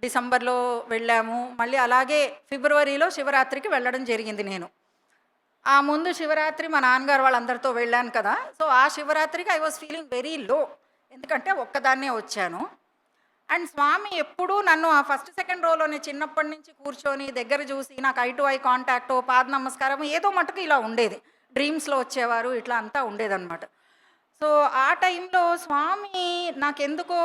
డిసెంబర్లో వెళ్ళాము, మళ్ళీ అలాగే ఫిబ్రవరిలో శివరాత్రికి వెళ్ళడం జరిగింది. నేను ఆ ముందు శివరాత్రి మా నాన్నగారు వాళ్ళందరితో వెళ్ళాను కదా, సో ఆ శివరాత్రికి I was feeling very low, ఎందుకంటే ఒక్కదాన్నే వచ్చాను. అండ్ స్వామి ఎప్పుడూ నన్ను ఆ ఫస్ట్ సెకండ్ రోలోనే చిన్నప్పటి నుంచి కూర్చొని దగ్గర చూసి నాకు ఐ టు ఐ కాంటాక్ట్, పాద నమస్కారం ఏదో మటుకు ఇలా ఉండేది. డ్రీమ్స్లో వచ్చేవారు, ఇట్లా అంతా ఉండేదన్నమాట. సో ఆ టైంలో స్వామి నాకెందుకో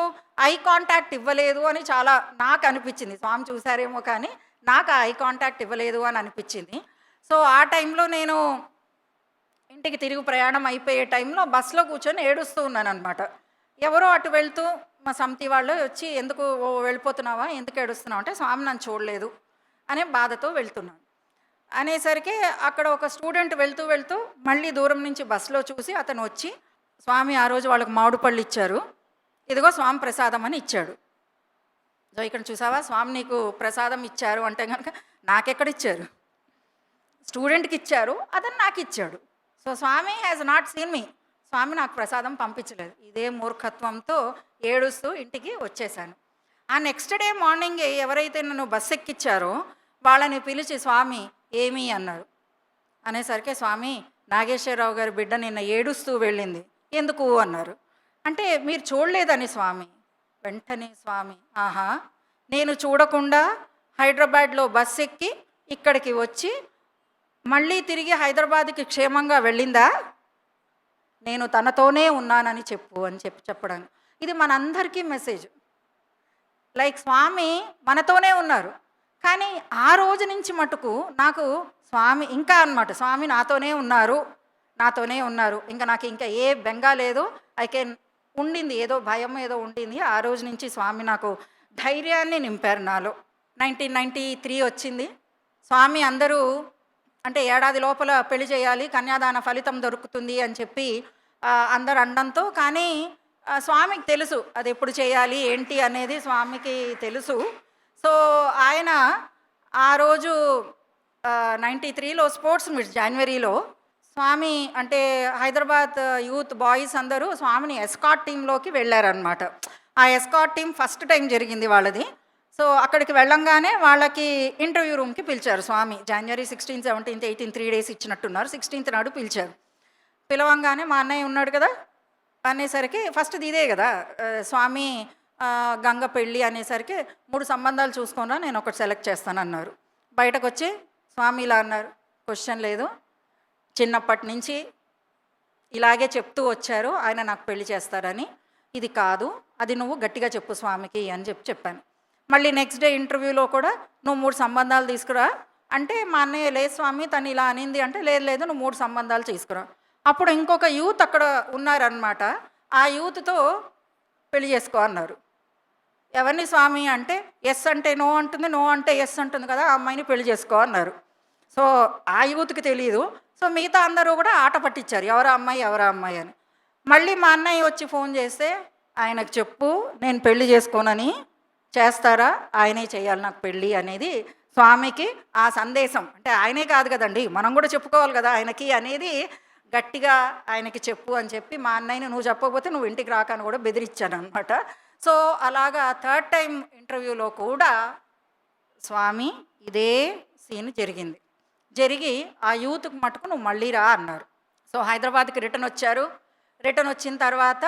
ఐ కాంటాక్ట్ ఇవ్వలేదు అని చాలా నాకు అనిపించింది. స్వామి చూసారేమో కానీ నాకు ఐ కాంటాక్ట్ ఇవ్వలేదు అని అనిపించింది. సో ఆ టైంలో నేను ఇంటికి తిరిగి ప్రయాణం అయిపోయే టైంలో బస్సులో కూర్చొని ఏడుస్తూ ఉన్నాను అనమాట. ఎవరో అటు వెళ్తూ మా సమితి వాళ్ళు వచ్చి ఎందుకు వెళ్ళిపోతున్నావా, ఎందుకు ఏడుస్తున్నావు అంటే స్వామి నన్ను చూడలేదు అనే బాధతో వెళ్తున్నాను అనేసరికి అక్కడ ఒక స్టూడెంట్ వెళ్తూ వెళ్తూ మళ్ళీ దూరం నుంచి బస్సులో చూసి అతను వచ్చి స్వామి ఆ రోజు వాళ్ళకి మామిడి పళ్ళు ఇచ్చారు, ఇదిగో స్వామి ప్రసాదం అని ఇచ్చాడు. సో ఇక్కడ చూసావా, స్వామి నీకు ప్రసాదం ఇచ్చారు అంటే కనుక నాకెక్కడిచ్చారు, స్టూడెంట్కి ఇచ్చారు, అతను నాకు ఇచ్చాడు. So Swami has not seen me, Swami నాకు ప్రసాదం పంపించలేదు. ఇదే మూర్ఖత్వంతో ఏడుస్తూ ఇంటికి వచ్చేసాను. ఆ నెక్స్ట్ డే మార్నింగ్ ఎవరైతే నన్ను బస్సు ఎక్కిచ్చారో వాళ్ళని పిలిచి స్వామి ఏమీ అన్నారు. అనేసరికి స్వామి నాగేశ్వరరావు గారి బిడ్డ నిన్న ఏడుస్తూ వెళ్ళింది, ఎందుకు అన్నారు. అంటే మీరు చూడలేదని స్వామి. వెంటనే స్వామి ఆహా, నేను చూడకుండా హైదరాబాద్లో బస్సు ఎక్కి ఇక్కడికి వచ్చి మళ్ళీ తిరిగి హైదరాబాద్కి క్షేమంగా వెళ్ళిందా, నేను తనతోనే ఉన్నానని చెప్పు అని చెప్పడానికి ఇది మనందరికీ మెసేజ్. లైక్ స్వామి మనతోనే ఉన్నారు, కానీ ఆ రోజు నుంచి మటుకు నాకు స్వామి ఇంకా అన్నమాట, స్వామి నాతోనే ఉన్నారు, నాతోనే ఉన్నారు, ఇంకా నాకు ఇంకా ఏ బెంగా లేదు. ఉండింది ఏదో భయం ఏదో ఉండింది. ఆ రోజు నుంచి స్వామి నాకు ధైర్యాన్ని నింపారు నాలో. 1993 వచ్చింది. స్వామి అందరూ అంటే ఏడాది లోపల పెళ్లి చేయాలి, కన్యాదాన ఫలితం దొరుకుతుంది అని చెప్పి అందరు అనడంతో, కానీ స్వామికి తెలుసు అది ఎప్పుడు చేయాలి ఏంటి అనేది స్వామికి తెలుసు. సో ఆయన ఆ రోజు 93లో స్పోర్ట్స్ మీట్ జనవరిలో స్వామి అంటే హైదరాబాద్ యూత్ బాయ్స్ అందరూ స్వామిని ఎస్కాట్ టీంలోకి వెళ్ళారనమాట. ఆ ఎస్కాట్ టీం ఫస్ట్ టైం జరిగింది వాళ్ళది. సో అక్కడికి వెళ్ళంగానే వాళ్ళకి ఇంటర్వ్యూ రూమ్కి పిలిచారు స్వామి. జనవరి 16, 17, 18 3 days ఇచ్చినట్టున్నారు. 16th నాడు పిలిచారు. పిలవంగానే మా అన్నయ్య ఉన్నాడు కదా అనేసరికి ఫస్ట్ ఇదే కదా స్వామి గంగ పెళ్ళి అనేసరికి 3 సంబంధాలు చూసుకున్నా నేను ఒకటి సెలెక్ట్ చేస్తానన్నారు. బయటకు వచ్చి స్వామి ఇలా అన్నారు, క్వశ్చన్ లేదు, చిన్నప్పటి నుంచి ఇలాగే చెప్తూ వచ్చారు ఆయన నాకు పెళ్లి చేస్తారని. ఇది కాదు, అది నువ్వు గట్టిగా చెప్పు స్వామికి అని చెప్పాను. మళ్ళీ నెక్స్ట్ డే ఇంటర్వ్యూలో కూడా నువ్వు 3 సంబంధాలు తీసుకురా అంటే, మా అన్నయ్య లేదు స్వామి తను ఇలా అనింది అంటే, లేదు లేదు నువ్వు 3 సంబంధాలు తీసుకురా. అప్పుడు ఇంకొక యూత్ అక్కడ ఉన్నారనమాట. ఆ యూత్తో పెళ్లి చేసుకో అన్నారు. ఎవరిని స్వామి అంటే, ఎస్ అంటే నో అంటుంది, నో అంటే ఎస్ అంటుంది కదా, ఆ అమ్మాయిని పెళ్లి చేసుకో అన్నారు. సో ఆ యూత్కి తెలియదు. సో మిగతా అందరూ కూడా ఆట పట్టించారు, ఎవరా అమ్మాయి అని. మళ్ళీ మా అన్నయ్య వచ్చి ఫోన్ చేస్తే, ఆయనకు చెప్పు నేను పెళ్లి చేసుకోనని, చేస్తారా ఆయనే చేయాలి నాకు పెళ్ళి అనేది స్వామికి ఆ సందేశం. అంటే ఆయనే కాదు కదండి, మనం కూడా చెప్పుకోవాలి కదా ఆయనకి అనేది, గట్టిగా ఆయనకి చెప్పు అని చెప్పి మా అన్నయ్యని నువ్వు చెప్పకపోతే నువ్వు ఇంటికి రాకని కూడా బెదిరించాను అనమాట. సో అలాగా థర్డ్ టైం ఇంటర్వ్యూలో కూడా స్వామి ఇదే సీన్ జరిగి ఆ యూత్కి మటుకు నువ్వు మళ్ళీ రా అన్నారు. సో హైదరాబాద్కి రిటర్న్ వచ్చారు. రిటర్న్ వచ్చిన తర్వాత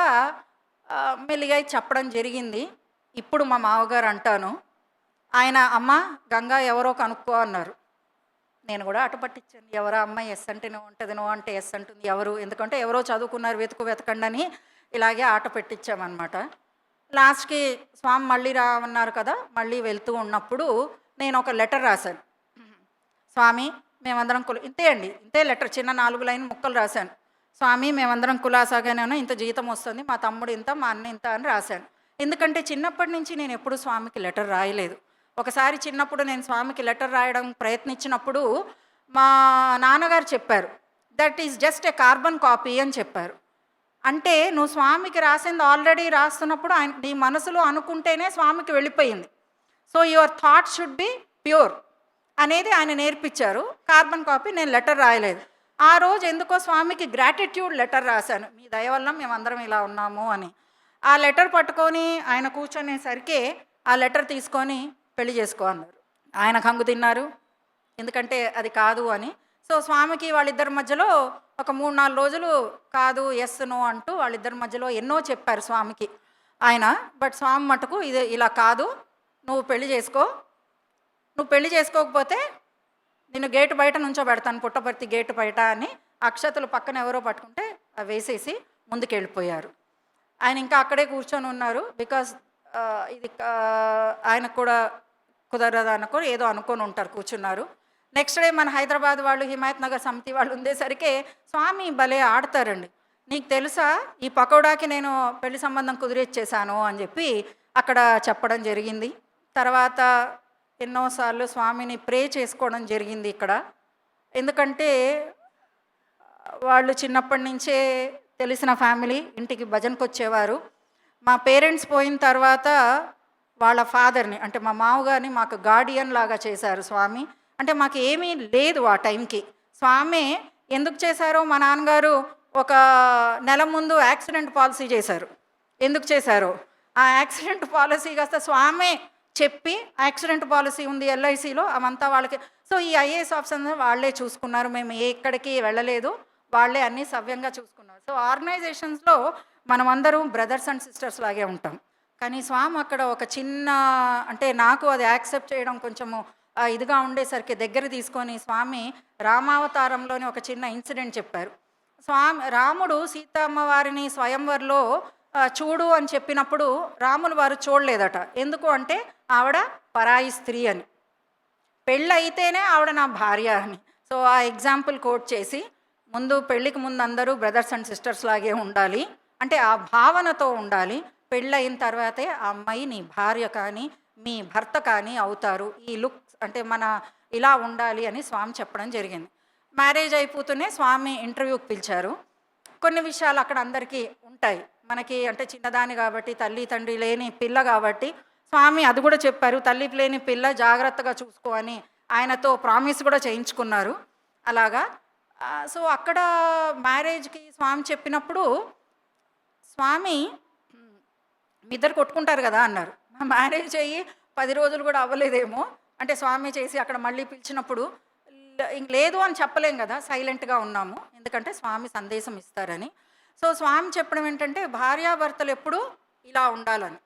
మెల్లిగా చెప్పడం జరిగింది. ఇప్పుడు మా మామగారు అంటాను, ఆయన అమ్మ గంగా ఎవరో కనుక్కో అన్నారు. నేను కూడా అటు పట్టించాను, ఎవరో అమ్మాయి ఎస్ అంటే నో ఉంటుంది, నో అంటే ఎస్ అంటుంది ఎవరు, ఎందుకంటే ఎవరో చదువుకున్నారు వెతకండి అని ఇలాగే ఆట పెట్టించామన్నమాట. లాస్ట్కి స్వామి మళ్ళీ రామన్నారు కదా, మళ్ళీ వెళ్తూ ఉన్నప్పుడు నేను ఒక లెటర్ రాశాను. స్వామి మేమందరం ఇంతే లెటర్, చిన్న 4 లైన్ ముక్కలు రాశాను. స్వామి మేమందరం కులాసాగానే ఇంత జీతం వస్తుంది, మా తమ్ముడు ఇంత, మా అన్న ఇంత అని రాశాను. ఎందుకంటే చిన్నప్పటి నుంచి నేను ఎప్పుడూ స్వామికి లెటర్ రాయలేదు. ఒకసారి చిన్నప్పుడు నేను స్వామికి లెటర్ రాయడం ప్రయత్నించినప్పుడు మా నాన్నగారు చెప్పారు, that is just a carbon copy అని చెప్పారు. అంటే నువ్వు స్వామికి రాసింది ఆల్రెడీ రాస్తున్నప్పుడు ఆయన నీ మనసులో అనుకుంటేనే స్వామికి వెళ్ళిపోయింది. So your thought should be pure అనేది ఆయన నేర్పించారు. కార్బన్ కాపీ నేను లెటర్ రాయలేదు. ఆ రోజు ఎందుకో స్వామికి గ్రాటిట్యూడ్ లెటర్ రాశాను, మీ దయ వల్ల మేమందరం ఇలా ఉన్నాము అని. ఆ లెటర్ పట్టుకొని ఆయన కూర్చొనేసరికి ఆ లెటర్ తీసుకొని పెళ్లి చేసుకో అన్నారు. ఆయన కంగు తిన్నారు, ఎందుకంటే అది కాదు అని. సో స్వామికి వాళ్ళిద్దరి మధ్యలో ఒక 3-4 రోజులు కాదు ఎస్ నో అంటూ వాళ్ళిద్దరి మధ్యలో ఎన్నో చెప్పారు స్వామికి ఆయన. బట్ స్వామి మటుకు ఇది ఇలా కాదు, నువ్వు పెళ్లి చేసుకో, నువ్వు పెళ్లి చేసుకోకపోతే నిన్ను గేటు బయట నుంచో పెడతాను, పుట్టపర్తి గేటు బయట అని అక్షతలు పక్కన ఎవరో పట్టుకుంటే అవి వేసేసి ముందుకు వెళ్ళిపోయారు. ఆయన ఇంకా అక్కడే కూర్చొని ఉన్నారు. బికాజ్ ఇది ఆయనకు కూడా కుదరదు అనుకో ఏదో అనుకొని ఉంటారు, కూర్చున్నారు. నెక్స్ట్ డే మన హైదరాబాద్ వాళ్ళు, హిమాయత్ నగర్ సమితి వాళ్ళు ఉండేసరికి, స్వామి భలే ఆడతారండి, నీకు తెలుసా ఈ పకోడాకి నేను పెళ్లి సంబంధం కుదిరిచ్చేసాను అని చెప్పి అక్కడ చెప్పడం జరిగింది. తర్వాత ఎన్నోసార్లు స్వామిని ప్రే చేసుకోవడం జరిగింది ఇక్కడ. ఎందుకంటే వాళ్ళు చిన్నప్పటి నుంచే తెలిసిన ఫ్యామిలీ, ఇంటికి భజనకు వచ్చేవారు. మా పేరెంట్స్ పోయిన తర్వాత వాళ్ళ ఫాదర్ని అంటే మా మామగారిని మాకు గార్డియన్ లాగా చేశారు స్వామి. అంటే మాకు ఏమీ లేదు ఆ టైంకి. స్వామి ఎందుకు చేశారో మా నాన్నగారు ఒక నెల ముందు యాక్సిడెంట్ పాలసీ చేశారు. ఎందుకు చేశారో ఆ యాక్సిడెంట్ పాలసీ కాస్త స్వామే చెప్పి, యాక్సిడెంట్ పాలసీ ఉంది ఎల్ఐసిలో అవంతా వాళ్ళకి. సో ఈ ఐఏఎస్ ఆఫీసర్ వాళ్ళే చూసుకున్నారు, మేము ఎక్కడికి వెళ్ళలేదు, వాళ్ళే అన్నీ సవ్యంగా చూసుకున్నారు. సో ఆర్గనైజేషన్స్లో మనమందరం బ్రదర్స్ అండ్ సిస్టర్స్ లాగే ఉంటాం. కానీ స్వామి అక్కడ ఒక చిన్న, అంటే నాకు అది యాక్సెప్ట్ చేయడం కొంచెము ఇదిగా ఉండేసరికి దగ్గర తీసుకొని స్వామి రామావతారంలోని ఒక చిన్న ఇన్సిడెంట్ చెప్పారు. రాముడు సీతమ్మ వారిని స్వయంవర్లో చూడు అని చెప్పినప్పుడు రాములు వారు చూడలేదట. ఎందుకు అంటే ఆవిడ పరాయి స్త్రీ అని, పెళ్ళైతేనే ఆవిడ నా భార్య అని. సో ఆ ఎగ్జాంపుల్ కోట్ చేసి, ముందు పెళ్ళికి ముందు అందరూ బ్రదర్స్ అండ్ సిస్టర్స్ లాగే ఉండాలి, అంటే ఆ భావనతో ఉండాలి. పెళ్ళయిన తర్వాతే ఆ అమ్మాయి నీ భార్య కానీ మీ భర్త కానీ అవుతారు. ఈ లుక్ అంటే మన ఇలా ఉండాలి అని స్వామి చెప్పడం జరిగింది. మ్యారేజ్ అయిపోతూనే స్వామి ఇంటర్వ్యూకి పిలిచారు. కొన్ని విషయాలు అక్కడ అందరికీ ఉంటాయి, మనకి అంటే చిన్నదాని కాబట్టి, తల్లి తండ్రి లేని పిల్ల కాబట్టి స్వామి అది కూడా చెప్పారు, తల్లి లేని పిల్ల జాగ్రత్తగా చూసుకో అని ఆయనతో ప్రామిస్ కూడా చేయించుకున్నారు అలాగా. సో అక్కడ మ్యారేజ్కి స్వామి చెప్పినప్పుడు, స్వామి మీ ఇద్దరు కొట్టుకుంటారు కదా అన్నారు. మ్యారేజ్ అయ్యి 10 రోజులు కూడా అవ్వలేదేమో, అంటే స్వామి చేసి అక్కడ మళ్ళీ పిలిచినప్పుడు ఇంక లేదు అని చెప్పలేం కదా, సైలెంట్గా ఉన్నాము, ఎందుకంటే స్వామి సందేశం ఇస్తారని. సో స్వామి చెప్పడం ఏంటంటే, భార్యాభర్తలు ఎప్పుడూ ఇలా ఉండాలని,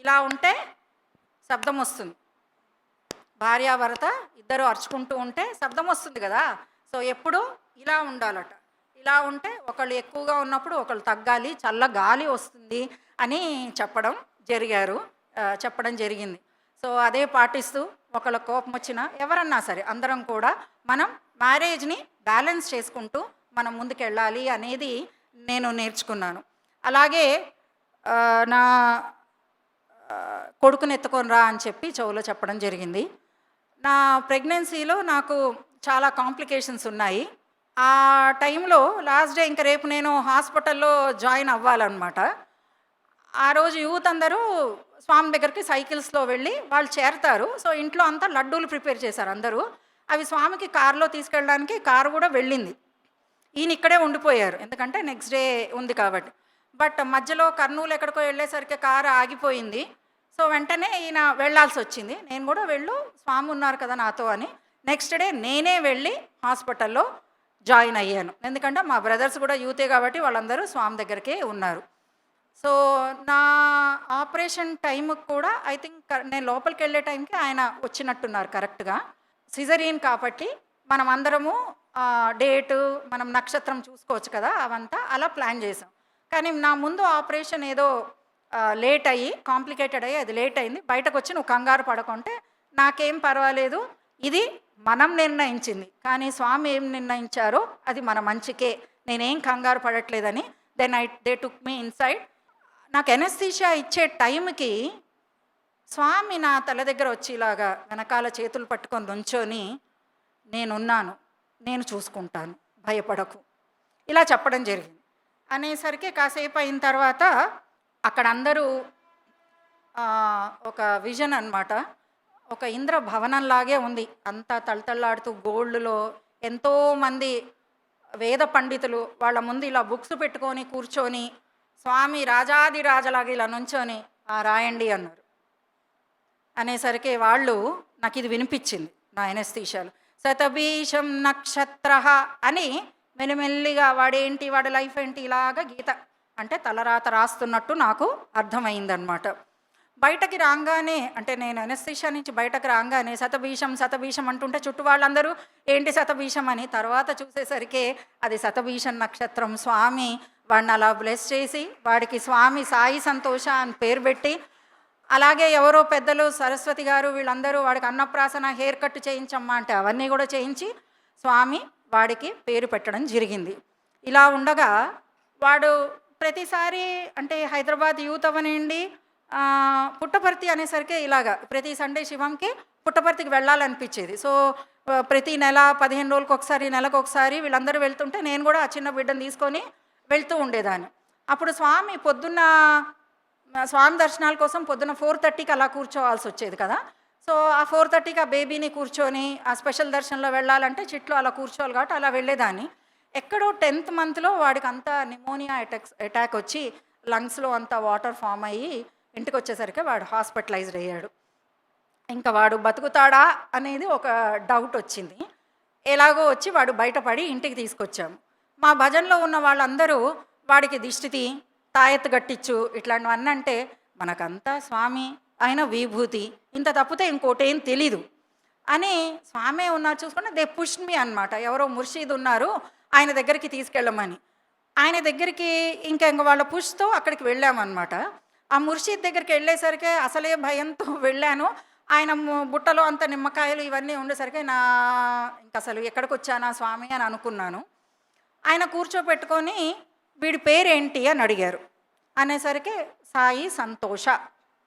ఇలా ఉంటే శబ్దం వస్తుంది, భార్యాభర్త ఇద్దరు అరుచుకుంటూ ఉంటే శబ్దం వస్తుంది కదా. సో ఎప్పుడూ ఇలా ఉండాలట, ఇలా ఉంటే ఒకళ్ళు ఎక్కువగా ఉన్నప్పుడు ఒకళ్ళు తగ్గాలి, చల్ల గాలి వస్తుంది అని చెప్పడం జరిగింది. సో అదే పాటిస్తూ ఒకళ్ళ కోపం వచ్చినా ఎవరన్నా సరే అందరం కూడా మనం మ్యారేజ్ని బ్యాలెన్స్ చేసుకుంటూ మనం ముందుకెళ్ళాలి అనేది నేను నేర్చుకున్నాను. అలాగే నా కొడుకుని ఎత్తుకొని రా అని చెప్పి చెవులో చెప్పడం జరిగింది. నా ప్రెగ్నెన్సీలో నాకు చాలా కాంప్లికేషన్స్ ఉన్నాయి. ఆ టైంలో లాస్ట్ డే ఇంక రేపు నేను హాస్పిటల్లో జాయిన్ అవ్వాలన్నమాట. ఆ రోజు యూత్ అందరూ స్వామి దగ్గరికి సైకిల్స్లో వెళ్ళి వాళ్ళు చేరతారు. సో ఇంట్లో అంతా లడ్డూలు ప్రిపేర్ చేశారు అందరూ. అవి స్వామికి కారులో తీసుకెళ్ళడానికి కారు కూడా వెళ్ళింది. ఈయన ఇక్కడే ఉండిపోయారు, ఎందుకంటే నెక్స్ట్ డే ఉంది కాబట్టి. బట్ మధ్యలో కర్నూలు ఎక్కడికో వెళ్ళేసరికి కారు ఆగిపోయింది. సో వెంటనే ఈయన వెళ్ళాల్సి వచ్చింది. నేను కూడా స్వామి ఉన్నారు కదా నాతో అని నెక్స్ట్ డే నేనే వెళ్ళి హాస్పిటల్లో జాయిన్ అయ్యాను. ఎందుకంటే మా బ్రదర్స్ కూడా యూతే కాబట్టి వాళ్ళందరూ స్వామి దగ్గరికే ఉన్నారు. సో నా ఆపరేషన్ టైంకి కూడా ఐ థింక్ నేను లోపలికి వెళ్ళే టైంకి ఆయన వచ్చినట్టున్నారు కరెక్ట్గా. సిజరీన్ కాబట్టి మనం అందరము డేటు మనం నక్షత్రం చూసుకోవచ్చు కదా, అవంతా అలా ప్లాన్ చేసాం. కానీ నా ముందు ఆపరేషన్ ఏదో లేట్ అయ్యి కాంప్లికేటెడ్ అయ్యి అది లేట్ అయింది. బయటకు వచ్చి నువ్వు కంగారు పడకుంటే నాకేం పర్వాలేదు, ఇది మనం నిర్ణయించింది, కానీ స్వామి ఏం నిర్ణయించారో అది మన మంచికే, నేనేం కంగారు పడట్లేదని దే టుక్ మీ ఇన్సైడ్. నాకు ఎనస్థీషియా ఇచ్చే టైంకి స్వామి నా తల దగ్గర వచ్చి ఇలాగా వెనకాల చేతులు పట్టుకొని నుంచొని నేనున్నాను, నేను చూసుకుంటాను, భయపడకు, ఇలా చెప్పడం జరిగింది. అనేసరికి కాసేపు అయిన తర్వాత అక్కడ అందరూ ఒక విజన్ అన్నమాట, ఒక ఇంద్ర భవనంలాగే ఉంది, అంతా తళతళలాడుతూ గోల్డ్లో ఎంతోమంది వేద పండితులు వాళ్ళ ముందు ఇలా బుక్స్ పెట్టుకొని కూర్చొని స్వామి రాజాదిరాజలాగా ఇలా నుంచొని రాయండి అన్నారు. అనేసరికి వాళ్ళు నాకు ఇది వినిపించింది నా ఎనస్థీషియాలో. శతభీషం నక్షత్ర అని మెల్లిమెల్లిగా వాడేంటి వాడి లైఫ్ ఏంటి ఇలాగా గీత అంటే తలరాత రాస్తున్నట్టు నాకు అర్థమైందనమాట. బయటకి రాగానే అంటే నేను ఎనస్థీషియా నుంచి బయటకు రాగానే శతభీషం అంటుంటే చుట్టూ వాళ్ళందరూ ఏంటి శతభీషం అని, తర్వాత చూసేసరికి అది శతభీషం నక్షత్రం. స్వామి వాడిని అలా బ్లెస్ చేసి వాడికి స్వామి సాయి సంతోష అని పేరు పెట్టి, అలాగే ఎవరో పెద్దలు సరస్వతి గారు వీళ్ళందరూ వాడికి అన్నప్రాసన హెయిర్ కట్ చేయించమ్మా అంటే అవన్నీ కూడా చేయించి స్వామి వాడికి పేరు పెట్టడం జరిగింది. ఇలా ఉండగా వాడు ప్రతిసారి అంటే హైదరాబాద్ యూత్ అవనండి పుట్టపర్తి అనేసరికి ఇలాగా ప్రతి సండే శివంకి పుట్టపర్తికి వెళ్ళాలనిపించేది. సో ప్రతి నెల 15 రోజులకు ఒకసారి నెలకు ఒకసారి వీళ్ళందరూ వెళ్తుంటే నేను కూడా ఆ చిన్న బిడ్డను తీసుకొని వెళ్తూ ఉండేదాన్ని. అప్పుడు స్వామి దర్శనాల కోసం పొద్దున 4:30కి అలా కూర్చోవాల్సి వచ్చేది కదా. సో ఆ 4:30కి ఆ బేబీని కూర్చొని ఆ స్పెషల్ దర్శనంలో వెళ్ళాలంటే చిట్లో అలా కూర్చోవాలి కాబట్టి అలా వెళ్ళేదాన్ని. ఎక్కడో 10th మంత్లో వాడికి అంతా నిమోనియా అటాక్ వచ్చి లంగ్స్లో అంతా వాటర్ ఫామ్ అయ్యి ఇంటికి వచ్చేసరికి వాడు హాస్పిటలైజ్డ్ అయ్యాడు. ఇంకా వాడు బతుకుతాడా అనేది ఒక డౌట్ వచ్చింది. ఎలాగో వచ్చి వాడు బయటపడి ఇంటికి తీసుకొచ్చాము. మా భజనలో ఉన్న వాళ్ళందరూ వాడికి దిష్టితి తాయెత్తు గట్టించు ఇట్లాంటివన్నీ అంటే మనకంతా స్వామి ఆయన విభూతి ఇంత తప్పితే ఇంకోటేం తెలీదు అని స్వామే ఉన్నారు చూసుకుంటే దే పుష్ మీ అనమాట. ఎవరో ముర్షీద్ ఉన్నారు ఆయన దగ్గరికి తీసుకెళ్ళమని, ఆయన దగ్గరికి ఇంకా వాళ్ళ పుష్తో అక్కడికి వెళ్ళామన్నమాట. ఆ ముర్షీద్ దగ్గరికి వెళ్ళేసరికి అసలే భయంతో వెళ్ళాను. ఆయన బుట్టలో అంత నిమ్మకాయలు ఇవన్నీ ఉండేసరికి ఇంక అసలు ఎక్కడికి వచ్చానా స్వామి అని అనుకున్నాను. ఆయన కూర్చోపెట్టుకొని వీడి పేరేంటి అని అడిగారు. అనేసరికి సాయి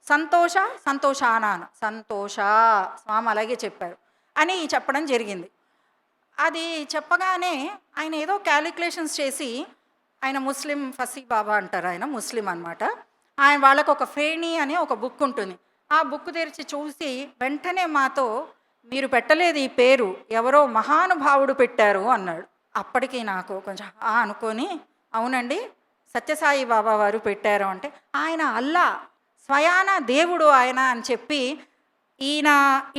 సంతోషానా సంతోష స్వామి అలాగే చెప్పారు అని చెప్పడం జరిగింది. అది చెప్పగానే ఆయన ఏదో క్యాలిక్యులేషన్స్ చేసి, ఆయన ముస్లిం ఫసీ బాబా అంటారు, ఆయన ముస్లిం అనమాట. ఆయన వాళ్ళకు ఒక ఫేణి అని ఒక బుక్ ఉంటుంది, ఆ బుక్ తెరిచి చూసి వెంటనే మాతో మీరు పెట్టలేదు ఈ పేరు, ఎవరో మహానుభావుడు పెట్టారు అన్నాడు. అప్పటికి నాకు కొంచెం అనుకొని అవునండి సత్యసాయి బాబా వారు పెట్టారు అంటే, ఆయన అల్లా స్వయాన దేవుడు ఆయన అని చెప్పి, ఈయన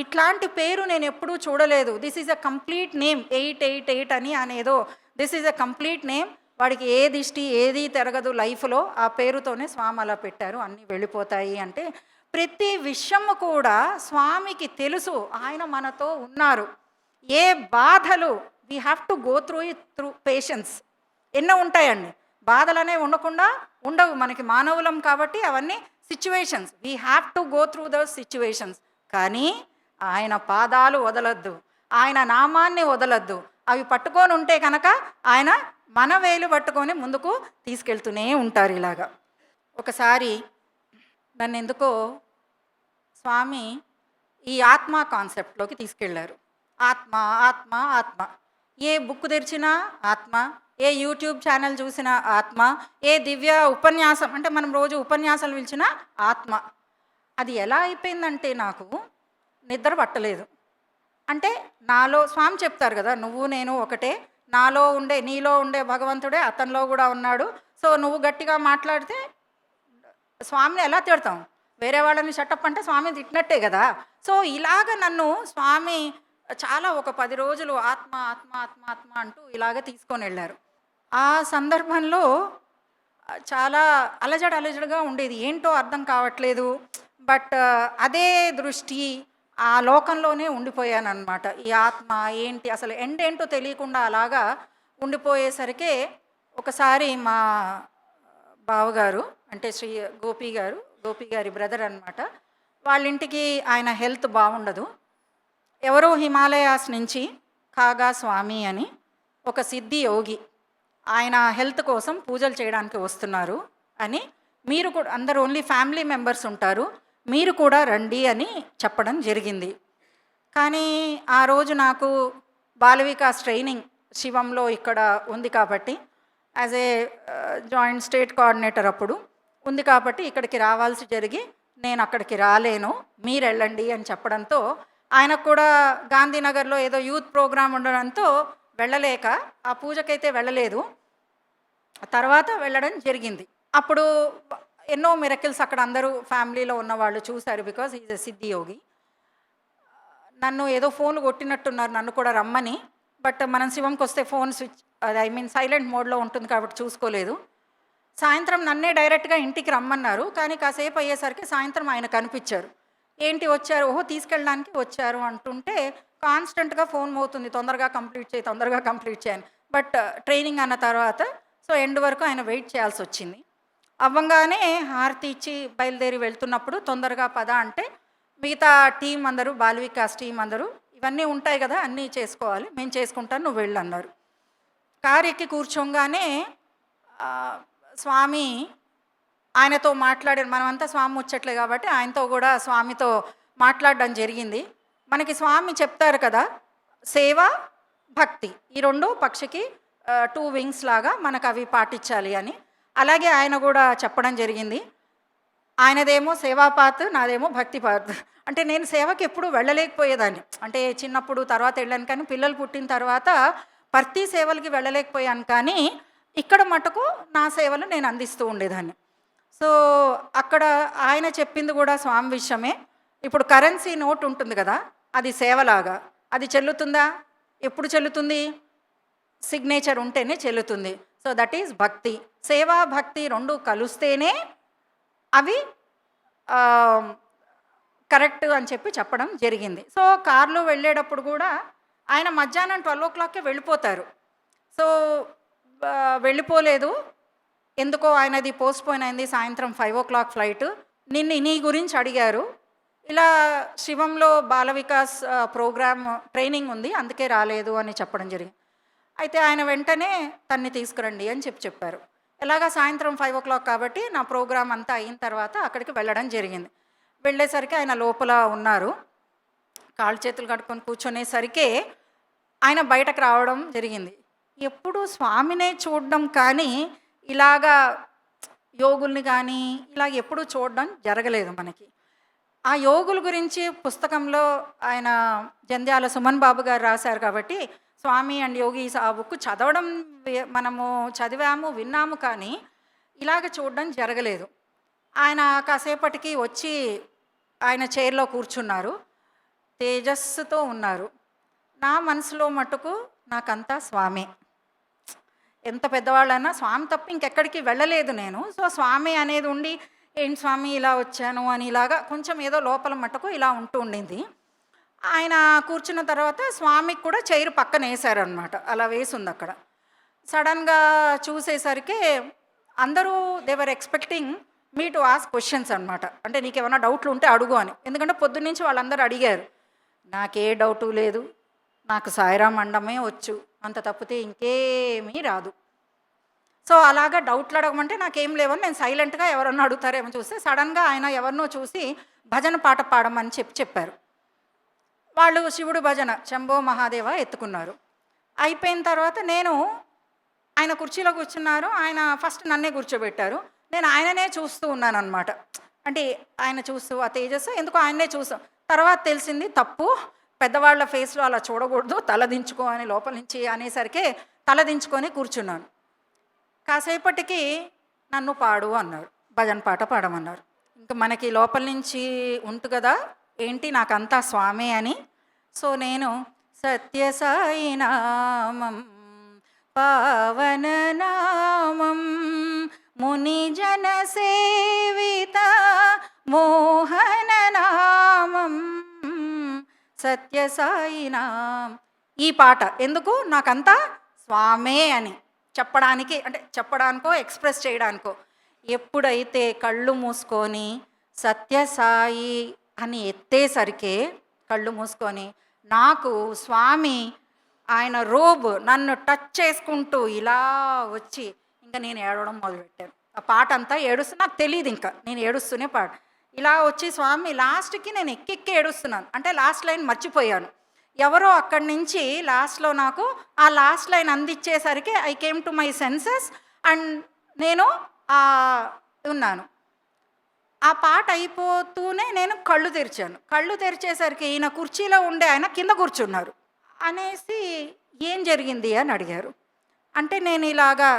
ఇట్లాంటి పేరు నేను ఎప్పుడూ చూడలేదు, this is a complete name 888 అని అనేదో this is a complete name, వాడికి ఏ దిష్టి ఏది తిరగదు లైఫ్లో, ఆ పేరుతోనే స్వామి అలా పెట్టారు, అన్నీ వెళ్ళిపోతాయి అంటే ప్రతి విషయము కూడా స్వామికి తెలుసు, ఆయన మనతో ఉన్నారు. ఏ బాధలు we have to go through patience, ఎన్నో ఉంటాయండి. బాధలనే ఉండకుండా ఉండవు. మనకి మానవులం కాబట్టి అవన్నీ situations. We have to go through those situations. కానీ ఆయన పాదాలు వదలొద్దు, ఆయన నామాన్ని వదలొద్దు. అవి పట్టుకొని ఉంటే కనుక ఆయన మన వేలు పట్టుకొని ముందుకు తీసుకెళ్తూనే ఉంటారు ఇలాగా. ఒకసారి నన్ను ఎందుకో స్వామి ఈ ఆత్మ కాన్సెప్ట్లోకి తీసుకెళ్లారు. ఆత్మ ఆత్మ ఆత్మ. ఏ బుక్ తెరిచినా ఆత్మ, ఏ యూట్యూబ్ ఛానల్ చూసినా ఆత్మ, ఏ దివ్య ఉపన్యాసం అంటే మనం రోజు ఉపన్యాసాలు పిలిచినా ఆత్మ. అది ఎలా అయిపోయిందంటే నాకు నిద్ర పట్టలేదు. అంటే నాలో స్వామి చెప్తారు కదా, నువ్వు నేను ఒకటే, నాలో ఉండే నీలో ఉండే భగవంతుడే అతనిలో కూడా ఉన్నాడు. సో నువ్వు గట్టిగా మాట్లాడితే స్వామిని ఎలా తిడతాం? వేరే వాళ్ళని షటప్ అంటే స్వామిని తిట్టినట్టే కదా. సో ఇలాగ నన్ను స్వామి చాలా ఒక 10 రోజులు ఆత్మ ఆత్మ ఆత్మ ఆత్మ అంటూ ఇలాగ తీసుకొని వెళ్ళారు. ఆ సందర్భంలో చాలా అలజడగా ఉండేది. ఏంటో అర్థం కావట్లేదు. బట్ అదే దృష్టి, ఆ లోకంలోనే ఉండిపోయానన్నమాట. ఈ ఆత్మ ఏంటి అసలు ఎండ్ ఏంటో తెలియకుండా అలాగా ఉండిపోయేసరికి ఒకసారి మా బావగారు అంటే శ్రీ గోపి గారి బ్రదర్ అన్నమాట, వాళ్ళ ఇంటికి ఆయన హెల్త్ బాగుండదు. ఎవరో హిమాలయాస్ నుంచి కాగా స్వామి అని ఒక సిద్ధి యోగి ఆయన హెల్త్ కోసం పూజలు చేయడానికి వస్తున్నారు అని, మీరు కూడా అందరు ఓన్లీ ఫ్యామిలీ మెంబర్స్ ఉంటారు, మీరు కూడా రండి అని చెప్పడం జరిగింది. కానీ ఆ రోజు నాకు బాల వికాస్ ట్రైనింగ్ శివంలో ఇక్కడ ఉంది కాబట్టి as a joint state coordinator అప్పుడు ఉంది కాబట్టి ఇక్కడికి రావాల్సి జరిగి నేను అక్కడికి రాలేను, మీరు వెళ్ళండి అని చెప్పడంతో ఆయనకు కూడా గాంధీనగర్లో ఏదో యూత్ ప్రోగ్రాం ఉండడంతో వెళ్ళలేక ఆ పూజకైతే వెళ్ళలేదు. తర్వాత వెళ్ళడం జరిగింది. అప్పుడు ఎన్నో మిరకిల్స్ అక్కడ అందరూ ఫ్యామిలీలో ఉన్నవాళ్ళు చూశారు. బికాజ్ ఈజ్ ఎ సిద్ధి యోగి. నన్ను ఏదో ఫోన్లు కొట్టినట్టున్నారు నన్ను కూడా రమ్మని. బట్ మనం శివంకి వస్తే ఫోన్ స్విచ్ సైలెంట్ మోడ్లో ఉంటుంది కాబట్టి చూసుకోలేదు. సాయంత్రం నన్నే డైరెక్ట్గా ఇంటికి రమ్మన్నారు. కానీ కాసేపు అయ్యేసరికి సాయంత్రం ఆయన కనిపించారు. ఏంటి వచ్చారు? ఓహో తీసుకెళ్ళడానికి వచ్చారు అంటుంటే కాన్స్టెంట్గా ఫోన్ మోగుతుంది, తొందరగా కంప్లీట్ చేయని. బట్ ట్రైనింగ్ అన్న తర్వాత సో ఎండ్ వరకు ఆయన వెయిట్ చేయాల్సి వచ్చింది. అవ్వంగానే హారతి ఇచ్చి బయలుదేరి వెళ్తున్నప్పుడు తొందరగా పద అంటే మిగతా టీం అందరూ బాల వికాస్ టీం అందరూ ఇవన్నీ ఉంటాయి కదా, అన్నీ చేసుకోవాలి, మేము చేసుకుంటాను, నువ్వు వెళ్ళు అన్నారు. కారు ఎక్కి కూర్చోగానే స్వామి ఆయనతో మాట్లాడారు. మనమంతా స్వామి ముచ్చట్లే కాబట్టి ఆయనతో కూడా స్వామితో మాట్లాడడం జరిగింది. మనకి స్వామి చెప్తారు కదా, సేవ భక్తి ఈ రెండు పక్షికి 2 వింగ్స్ లాగా మనకు అవి పాటించాలి అని. అలాగే ఆయన కూడా చెప్పడం జరిగింది. ఆయనదేమో సేవాపాత్, నాదేమో భక్తి పాత్. అంటే నేను సేవకి ఎప్పుడు వెళ్ళలేకపోయేదాన్ని. అంటే చిన్నప్పుడు తర్వాత వెళ్ళాను, కానీ పిల్లలు పుట్టిన తర్వాత ప్రతి సేవలకి వెళ్ళలేకపోయాను. కానీ ఇక్కడ మటుకు నా సేవలు నేను అందిస్తూ ఉండేదాన్ని. సో అక్కడ ఆయన చెప్పింది కూడా స్వామి విషయమే. ఇప్పుడు కరెన్సీ నోట్ ఉంటుంది కదా, అది సేవలాగా. అది చెల్లుతుందా? ఎప్పుడు చెల్లుతుంది? సిగ్నేచర్ ఉంటేనే చెల్లుతుంది. సో దట్ ఈజ్ భక్తి. సేవా భక్తి రెండు కలుస్తేనే అవి కరెక్ట్ అని చెప్పడం జరిగింది. సో కార్లో వెళ్ళేటప్పుడు కూడా ఆయన మధ్యాహ్నం 12 o'clockకే వెళ్ళిపోతారు. సో వెళ్ళిపోలేదు, ఎందుకో ఆయనది పోస్ట్పోన్ అయింది, సాయంత్రం 5 o'clock ఫ్లైట్. నీ గురించి అడిగారు, ఇలా శివంలో బాల వికాస్ ప్రోగ్రామ్ ట్రైనింగ్ ఉంది అందుకే రాలేదు అని చెప్పడం జరిగింది. అయితే ఆయన వెంటనే తన్ని తీసుకురండి అని చెప్పారు. ఎలాగా సాయంత్రం 5 o'clock కాబట్టి నా ప్రోగ్రామ్ అంతా అయిన తర్వాత అక్కడికి వెళ్ళడం జరిగింది. వెళ్ళేసరికి ఆయన లోపల ఉన్నారు. కాళ్ళు చేతులు కట్టుకొని కూర్చునేసరికి ఆయన బయటకు రావడం జరిగింది. ఎప్పుడు స్వామినే చూడడం కానీ ఇలాగా యోగుల్ని కానీ ఇలాగ ఎప్పుడూ చూడడం జరగలేదు మనకి. ఆ యోగుల గురించి పుస్తకంలో ఆయన జంధ్యాల సుమన్ బాబు గారు రాశారు కాబట్టి స్వామి అండ్ యోగీస్ ఆ బుక్ చదవడం మనము చదివాము, విన్నాము, కానీ ఇలాగ చూడడం జరగలేదు. ఆయన కాసేపటికి వచ్చి ఆయన చైర్లో కూర్చున్నారు, తేజస్సుతో ఉన్నారు. నా మనసులో మటుకు నాకంతా స్వామి. ఎంత పెద్దవాళ్ళన్నా స్వామి తప్ప ఇంకెక్కడికి వెళ్ళలేదు నేను. సో స్వామి అనేది ఉండి ఏంటి స్వామి ఇలా వచ్చాను అని ఇలాగా కొంచెం ఏదో లోపల మటుకు ఇలా ఉంటూ ఉండింది. ఆయన కూర్చున్న తర్వాత స్వామికి కూడా చైర్ పక్కన వేశారనమాట, అలా వేసింది అక్కడ. సడన్గా చూసేసరికి అందరూ they were expecting me to ask questions అనమాట. అంటే నీకేమైనా డౌట్లు ఉంటే అడుగు అని. ఎందుకంటే పొద్దున్నుంచి వాళ్ళందరూ అడిగారు. నాకే డౌటు లేదు, నాకు సాయిరాం అండమే వచ్చు, అంత తప్పితే ఇంకేమీ రాదు. సో అలాగా డౌట్లు అడగమంటే నాకేం లేవని నేను సైలెంట్గా ఎవరన్నా అడుగుతారేమో చూస్తే సడన్గా ఆయన ఎవరినో చూసి భజన పాట పాడమని చెప్పారు. వాళ్ళు శివుడు భజన శంభో మహాదేవ ఎత్తుకున్నారు. అయిపోయిన తర్వాత నేను ఆయన కుర్చీలో కూర్చున్నారు. ఆయన ఫస్ట్ నన్నే కూర్చోబెట్టారు. నేను ఆయననే చూస్తూ ఉన్నాను అనమాట. అంటే ఆయన చూస్తూ ఆ తేజస్సు ఎందుకో ఆయన్నే చూస్తాం. తర్వాత తెలిసింది తప్పు, పెద్దవాళ్ళ ఫేస్లో అలా చూడకూడదు, తల దించుకో అని లోపల నుంచి అనేసరికి తల దించుకొని కూర్చున్నాను. కాసేపటికి నన్ను పాడు అన్నారు, భజన పాట పాడమన్నారు. ఇంకా మనకి లోపల నుంచి ఉంటుంది కదా, ఏంటి నాకంతా స్వామే అని. సో నేను సత్యసాయి నామం పావన నామం మునిజన సేవిత మోహన నామం సత్యసాయి నామం. ఈ పాట ఎందుకు, నాకంతా స్వామే అని చెప్పడానికి, అంటే చెప్పడానికో ఎక్స్ప్రెస్ చేయడానికో. ఎప్పుడైతే కళ్ళు మూసుకొని సత్యసాయి అని ఎత్తేసరికే కళ్ళు మూసుకొని నాకు స్వామి ఆయన రోబ్ నన్ను టచ్ చేసుకుంటూ ఇలా వచ్చి ఇంకా నేను ఏడవడం మొదలుపెట్టాను. ఆ పాట అంతా నాకు తెలియదు, ఇంకా నేను ఏడుస్తూనే పాట ఇలా వచ్చి స్వామి లాస్ట్కి నేను ఎక్కెక్కి ఏడుస్తున్నాను. అంటే లాస్ట్ లైన్ మర్చిపోయాను. ఎవరో అక్కడి నుంచి లాస్ట్లో నాకు ఆ లాస్ట్ లైన్ అందించేసరికి I came to my senses and నేను ఉన్నాను. ఆ పాట అయిపోతూనే నేను కళ్ళు తెరిచాను. కళ్ళు తెరిచేసరికి ఈయన కుర్చీలో ఉండే ఆయన కింద కూర్చున్నారు. అనేసి ఏం జరిగింది అని అడిగారు. అంటే నేను ఇలాగా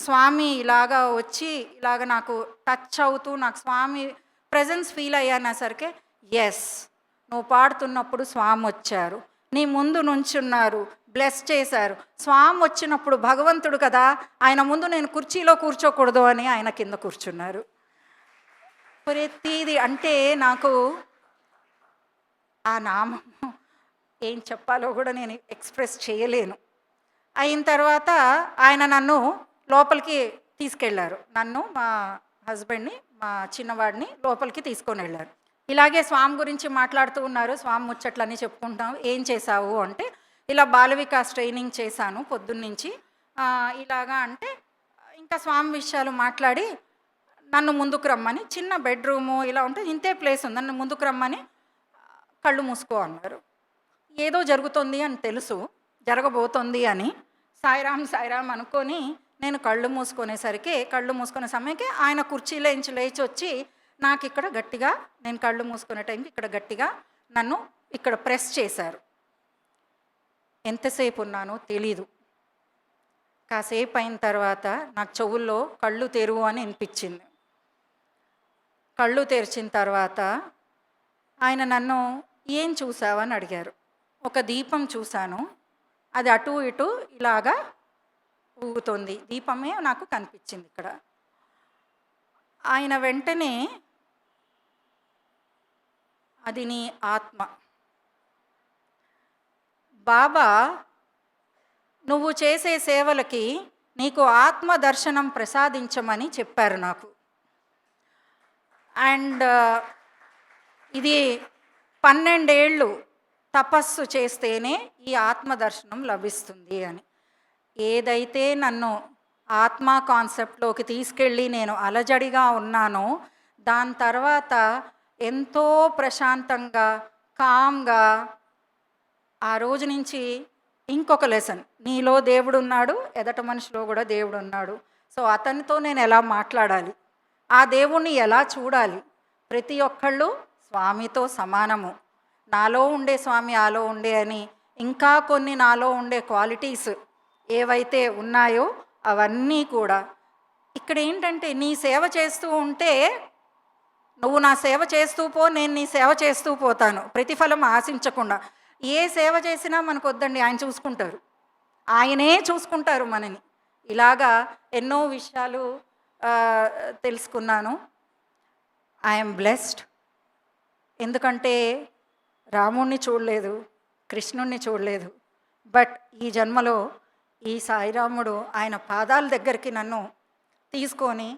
స్వామి ఇలాగా వచ్చి ఇలాగ నాకు టచ్ అవుతూ నాకు స్వామి ప్రెజెన్స్ ఫీల్ అయ్యానేసరికి ఎస్, నువ్వు పాడుతున్నప్పుడు స్వామి వచ్చారు, నీ ముందు నుంచున్నారు, బ్లెస్ చేశారు. స్వామి వచ్చినప్పుడు భగవంతుడు కదా, ఆయన ముందు నేను కుర్చీలో కూర్చోకూడదు అని ఆయన కింద కూర్చున్నారు. ప్రతిది అంటే నాకు ఆ నామం ఏం చెప్పాలో కూడా నేను ఎక్స్ప్రెస్ చేయలేను. అయిన తర్వాత ఆయన నన్ను లోపలికి తీసుకెళ్లారు. నన్ను, మా హస్బెండ్ని, మా చిన్నవాడిని లోపలికి తీసుకొని వెళ్ళారు. ఇలాగే స్వామి గురించి మాట్లాడుతూ ఉన్నారు. స్వామి ముచ్చట్లన్నీ చెప్పుకుంటాం. ఏం చేశావు అంటే ఇలా బాల వికాస్ ట్రైనింగ్ చేశాను పొద్దున్నుంచి ఇలాగా అంటే ఇంకా స్వామి విషయాలు మాట్లాడి నన్ను ముందుకు రమ్మని, చిన్న బెడ్రూము ఇలా ఉంటే ఇంతే ప్లేస్ ఉంది, నన్ను ముందుకు రమ్మని కళ్ళు మూసుకో అన్నారు. ఏదో జరుగుతుంది అని తెలుసు, జరగబోతుంది అని సాయిరామ్ సాయిరామ్ అనుకొని నేను కళ్ళు మూసుకునే సమయానికి ఆయన కుర్చీలో నుంచి లేచి వచ్చి నాకు ఇక్కడ గట్టిగా, నేను కళ్ళు మూసుకునే టైంకి ఇక్కడ గట్టిగా నన్ను ఇక్కడ ప్రెస్ చేశారు. ఎంతసేపు ఉన్నానో తెలీదు. కాసేపు అయిన తర్వాత నాకు చెవుల్లో కళ్ళు తెరువు అని వినిపించింది. కళ్ళు తెరిచిన తర్వాత ఆయన నన్ను ఏం చూసావని అడిగారు. ఒక దీపం చూశాను, అది అటు ఇటు ఇలాగా ఊగుతుంది, దీపమే నాకు కనిపించింది ఇక్కడ. ఆయన వెంటనే అది నీ ఆత్మ, బాబా నువ్వు చేసే సేవలకి నీకు ఆత్మ దర్శనం ప్రసాదించమని చెప్పారు నాకు. అండ్ ఇది 12 ఏళ్ళు తపస్సు చేస్తేనే ఈ ఆత్మదర్శనం లభిస్తుంది అని. ఏదైతే నన్ను ఆత్మ కాన్సెప్ట్లోకి తీసుకెళ్ళి నేను అలజడిగా ఉన్నానో దాని తర్వాత ఎంతో ప్రశాంతంగా, కామ్గా ఆ రోజు నుంచి ఇంకొక లెసన్, నీలో దేవుడు ఉన్నాడు, ఎదట మనిషిలో కూడా దేవుడు ఉన్నాడు. సో అతనితో నేను ఎలా మాట్లాడాలి, ఆ దేవుణ్ణి ఎలా చూడాలి, ప్రతి ఒక్కళ్ళు స్వామితో సమానము, నాలో ఉండే స్వామి ఆలో ఉండే అని, ఇంకా కొన్ని నాలో ఉండే క్వాలిటీస్ ఏవైతే ఉన్నాయో అవన్నీ కూడా ఇక్కడ ఏంటంటే నీ సేవ చేస్తూ ఉంటే నువ్వు నా సేవ చేస్తూ పో, నేను నీ సేవ చేస్తూ పోతాను, ప్రతిఫలం ఆశించకుండా. ఏ సేవ చేసినా మనకు వద్దండి, ఆయన చూసుకుంటారు, ఆయనే చూసుకుంటారు మనని. ఇలాగా ఎన్నో విషయాలు తెలుసుకున్నాను. I'm blessed. ఎందుకంటే రాముణ్ణి చూడలేదు, కృష్ణుణ్ణి చూడలేదు, బట్ ఈ జన్మలో ఈ సాయిరాముడు ఆయన పాదాల దగ్గరికి నన్ను తీసుకొని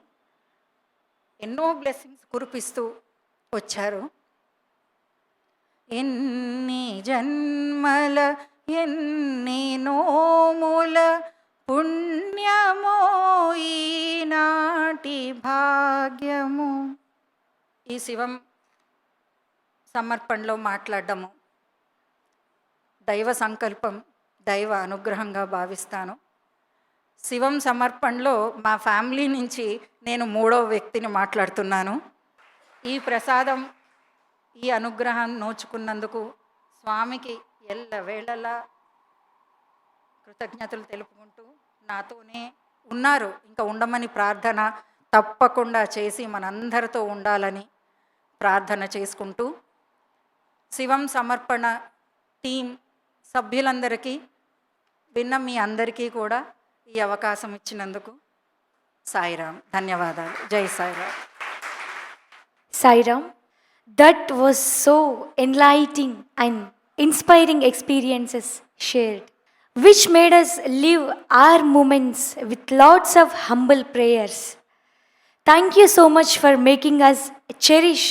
ఎన్నో బ్లెస్సింగ్స్ కురిపిస్తూ వచ్చారు. ఎన్ని జన్మల ఎన్ని నోముల పుణ్యమో ఈనాటి భాగ్యము. ఈ శివం సమర్పణలో మాట్లాడడము దైవ సంకల్పం, దైవ అనుగ్రహంగా భావిస్తాను. శివం సమర్పణలో మా ఫ్యామిలీ నుంచి నేను 3వ వ్యక్తిని మాట్లాడుతున్నాను. ఈ ప్రసాదం, ఈ అనుగ్రహం నోచుకున్నందుకు స్వామికి ఎల్లవేళలా కృతజ్ఞతలు తెలుపుకుంటూ నాతోనే ఉన్నారు, ఇంకా ఉండమని ప్రార్థన తప్పకుండా చేసి మనందరితో ఉండాలని ప్రార్థన చేసుకుంటూ, శివం సమర్పణ టీం సభ్యులందరికీ విన్న మీ అందరికీ కూడా ఈ అవకాశం ఇచ్చినందుకు సాయిరామ్, ధన్యవాదాలు. జై Sairam. Sairam, that was so enlightening and inspiring experiences shared, which made us live our moments with lots of humble prayers. Thank you so much for making us cherish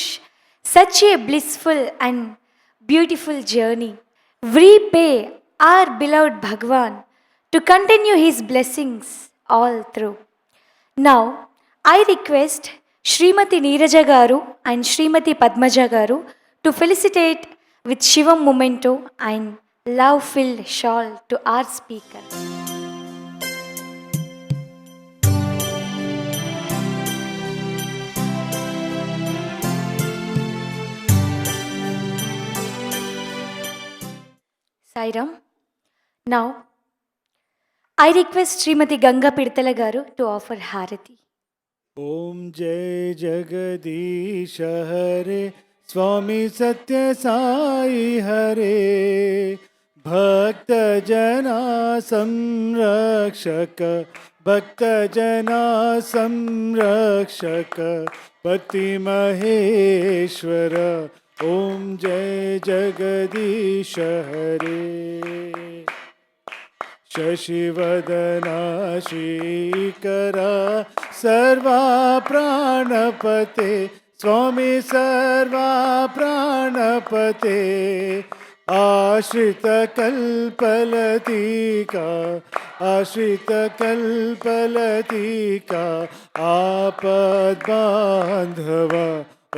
such a blissful and beautiful journey. We pray our beloved Bhagwan to continue his blessings all through. Now, I request Srimati Neeraja Garu and Srimati Padmaja Garu to felicitate with Shivam Memento and love-filled shawl to our speaker. Sairam. Now, I request Srimati Ganga Pidtala Garu to offer Harati. ओम जय जगदीश हरे स्वामी सत्य साई हरे भक्त जना संरक्षक भक्त जना संरक्षक पति महेश्वर ओम जय जगदीश हरे शशिवदना श्रीकरा सर्वा प्राणपते स्वामी सर्वा प्राणपते आश्रित कल्पलतिका आश्रित कल्पलतिका आपद बांधव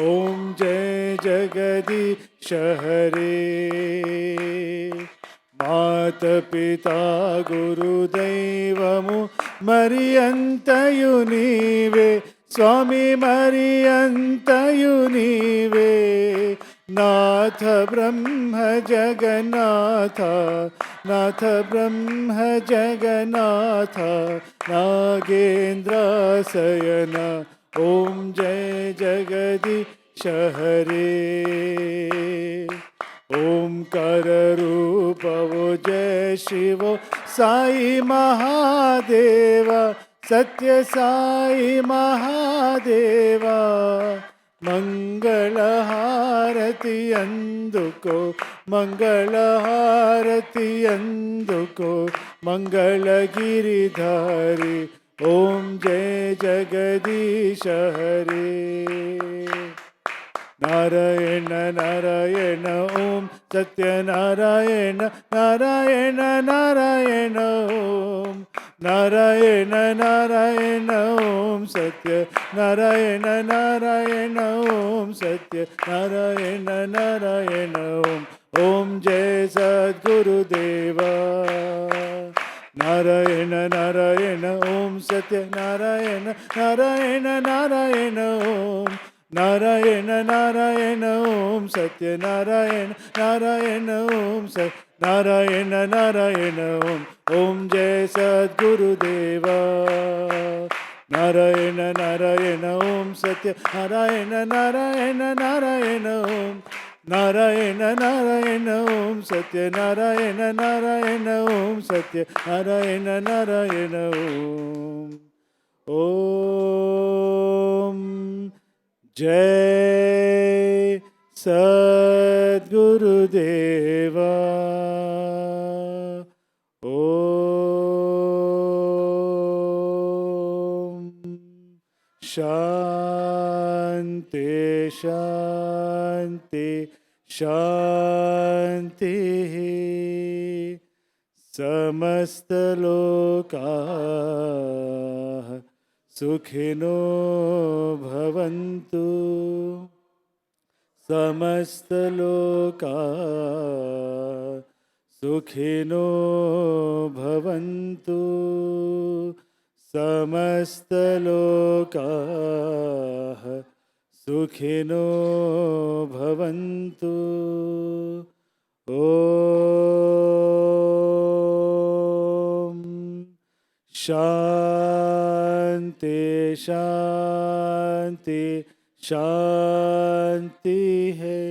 ओम जय जगदीश हरे मात पिता गुरुदैवमु मरियंतयु नीवे स्वामी मरियंतयु नीवे नाथ ब्रह्म जगन्नाथ नाथ ब्रह्म जगन्नाथ नागेन्द्र शयन ओम जय जगदीश हरे ओंकार रूप वो जय शिव साई महादेवा सत्य साई महादेवा मंगल हारति अंदुको मंगल हारति अंदुको मंगल गिरिधारी ओम जय जगदीश हरे नारायण नारायण ओम सत्यनारायण नारायण नारायण ओम नारायण नारायण ओम सत्य नारायण नारायण ओम सत्य नारायण नारायण ओम जय सद्गुरुदेवा नारायण नारायण ओम सत्य नारायण नारायण नारायण ओम नारायण नारायण ओम सत्य नारायण नारायण ओम सत्य नारायण नारायण ओम जय सद्गुरुदेवा नारायण नारायण ओम सत्य नारायण नारायण नारायण ओम नारायण नारायण ओम सत्य नारायण नारायण ओम सत्य नारायण नारायण ओम जय सद्गुरुदेवा ओ शांति शांति शांति समस्तलोकाः सुखिनो भवन्तु समस्तलोकाः सुखिनो भवन्तु समस्तलोकाः सुखिनो भवन्तु ॐ शान्ति शान्ति शान्ति है।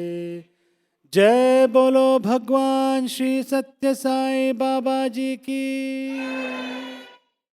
जय बोलो भगवान श्री सत्य साई बाबा जी की।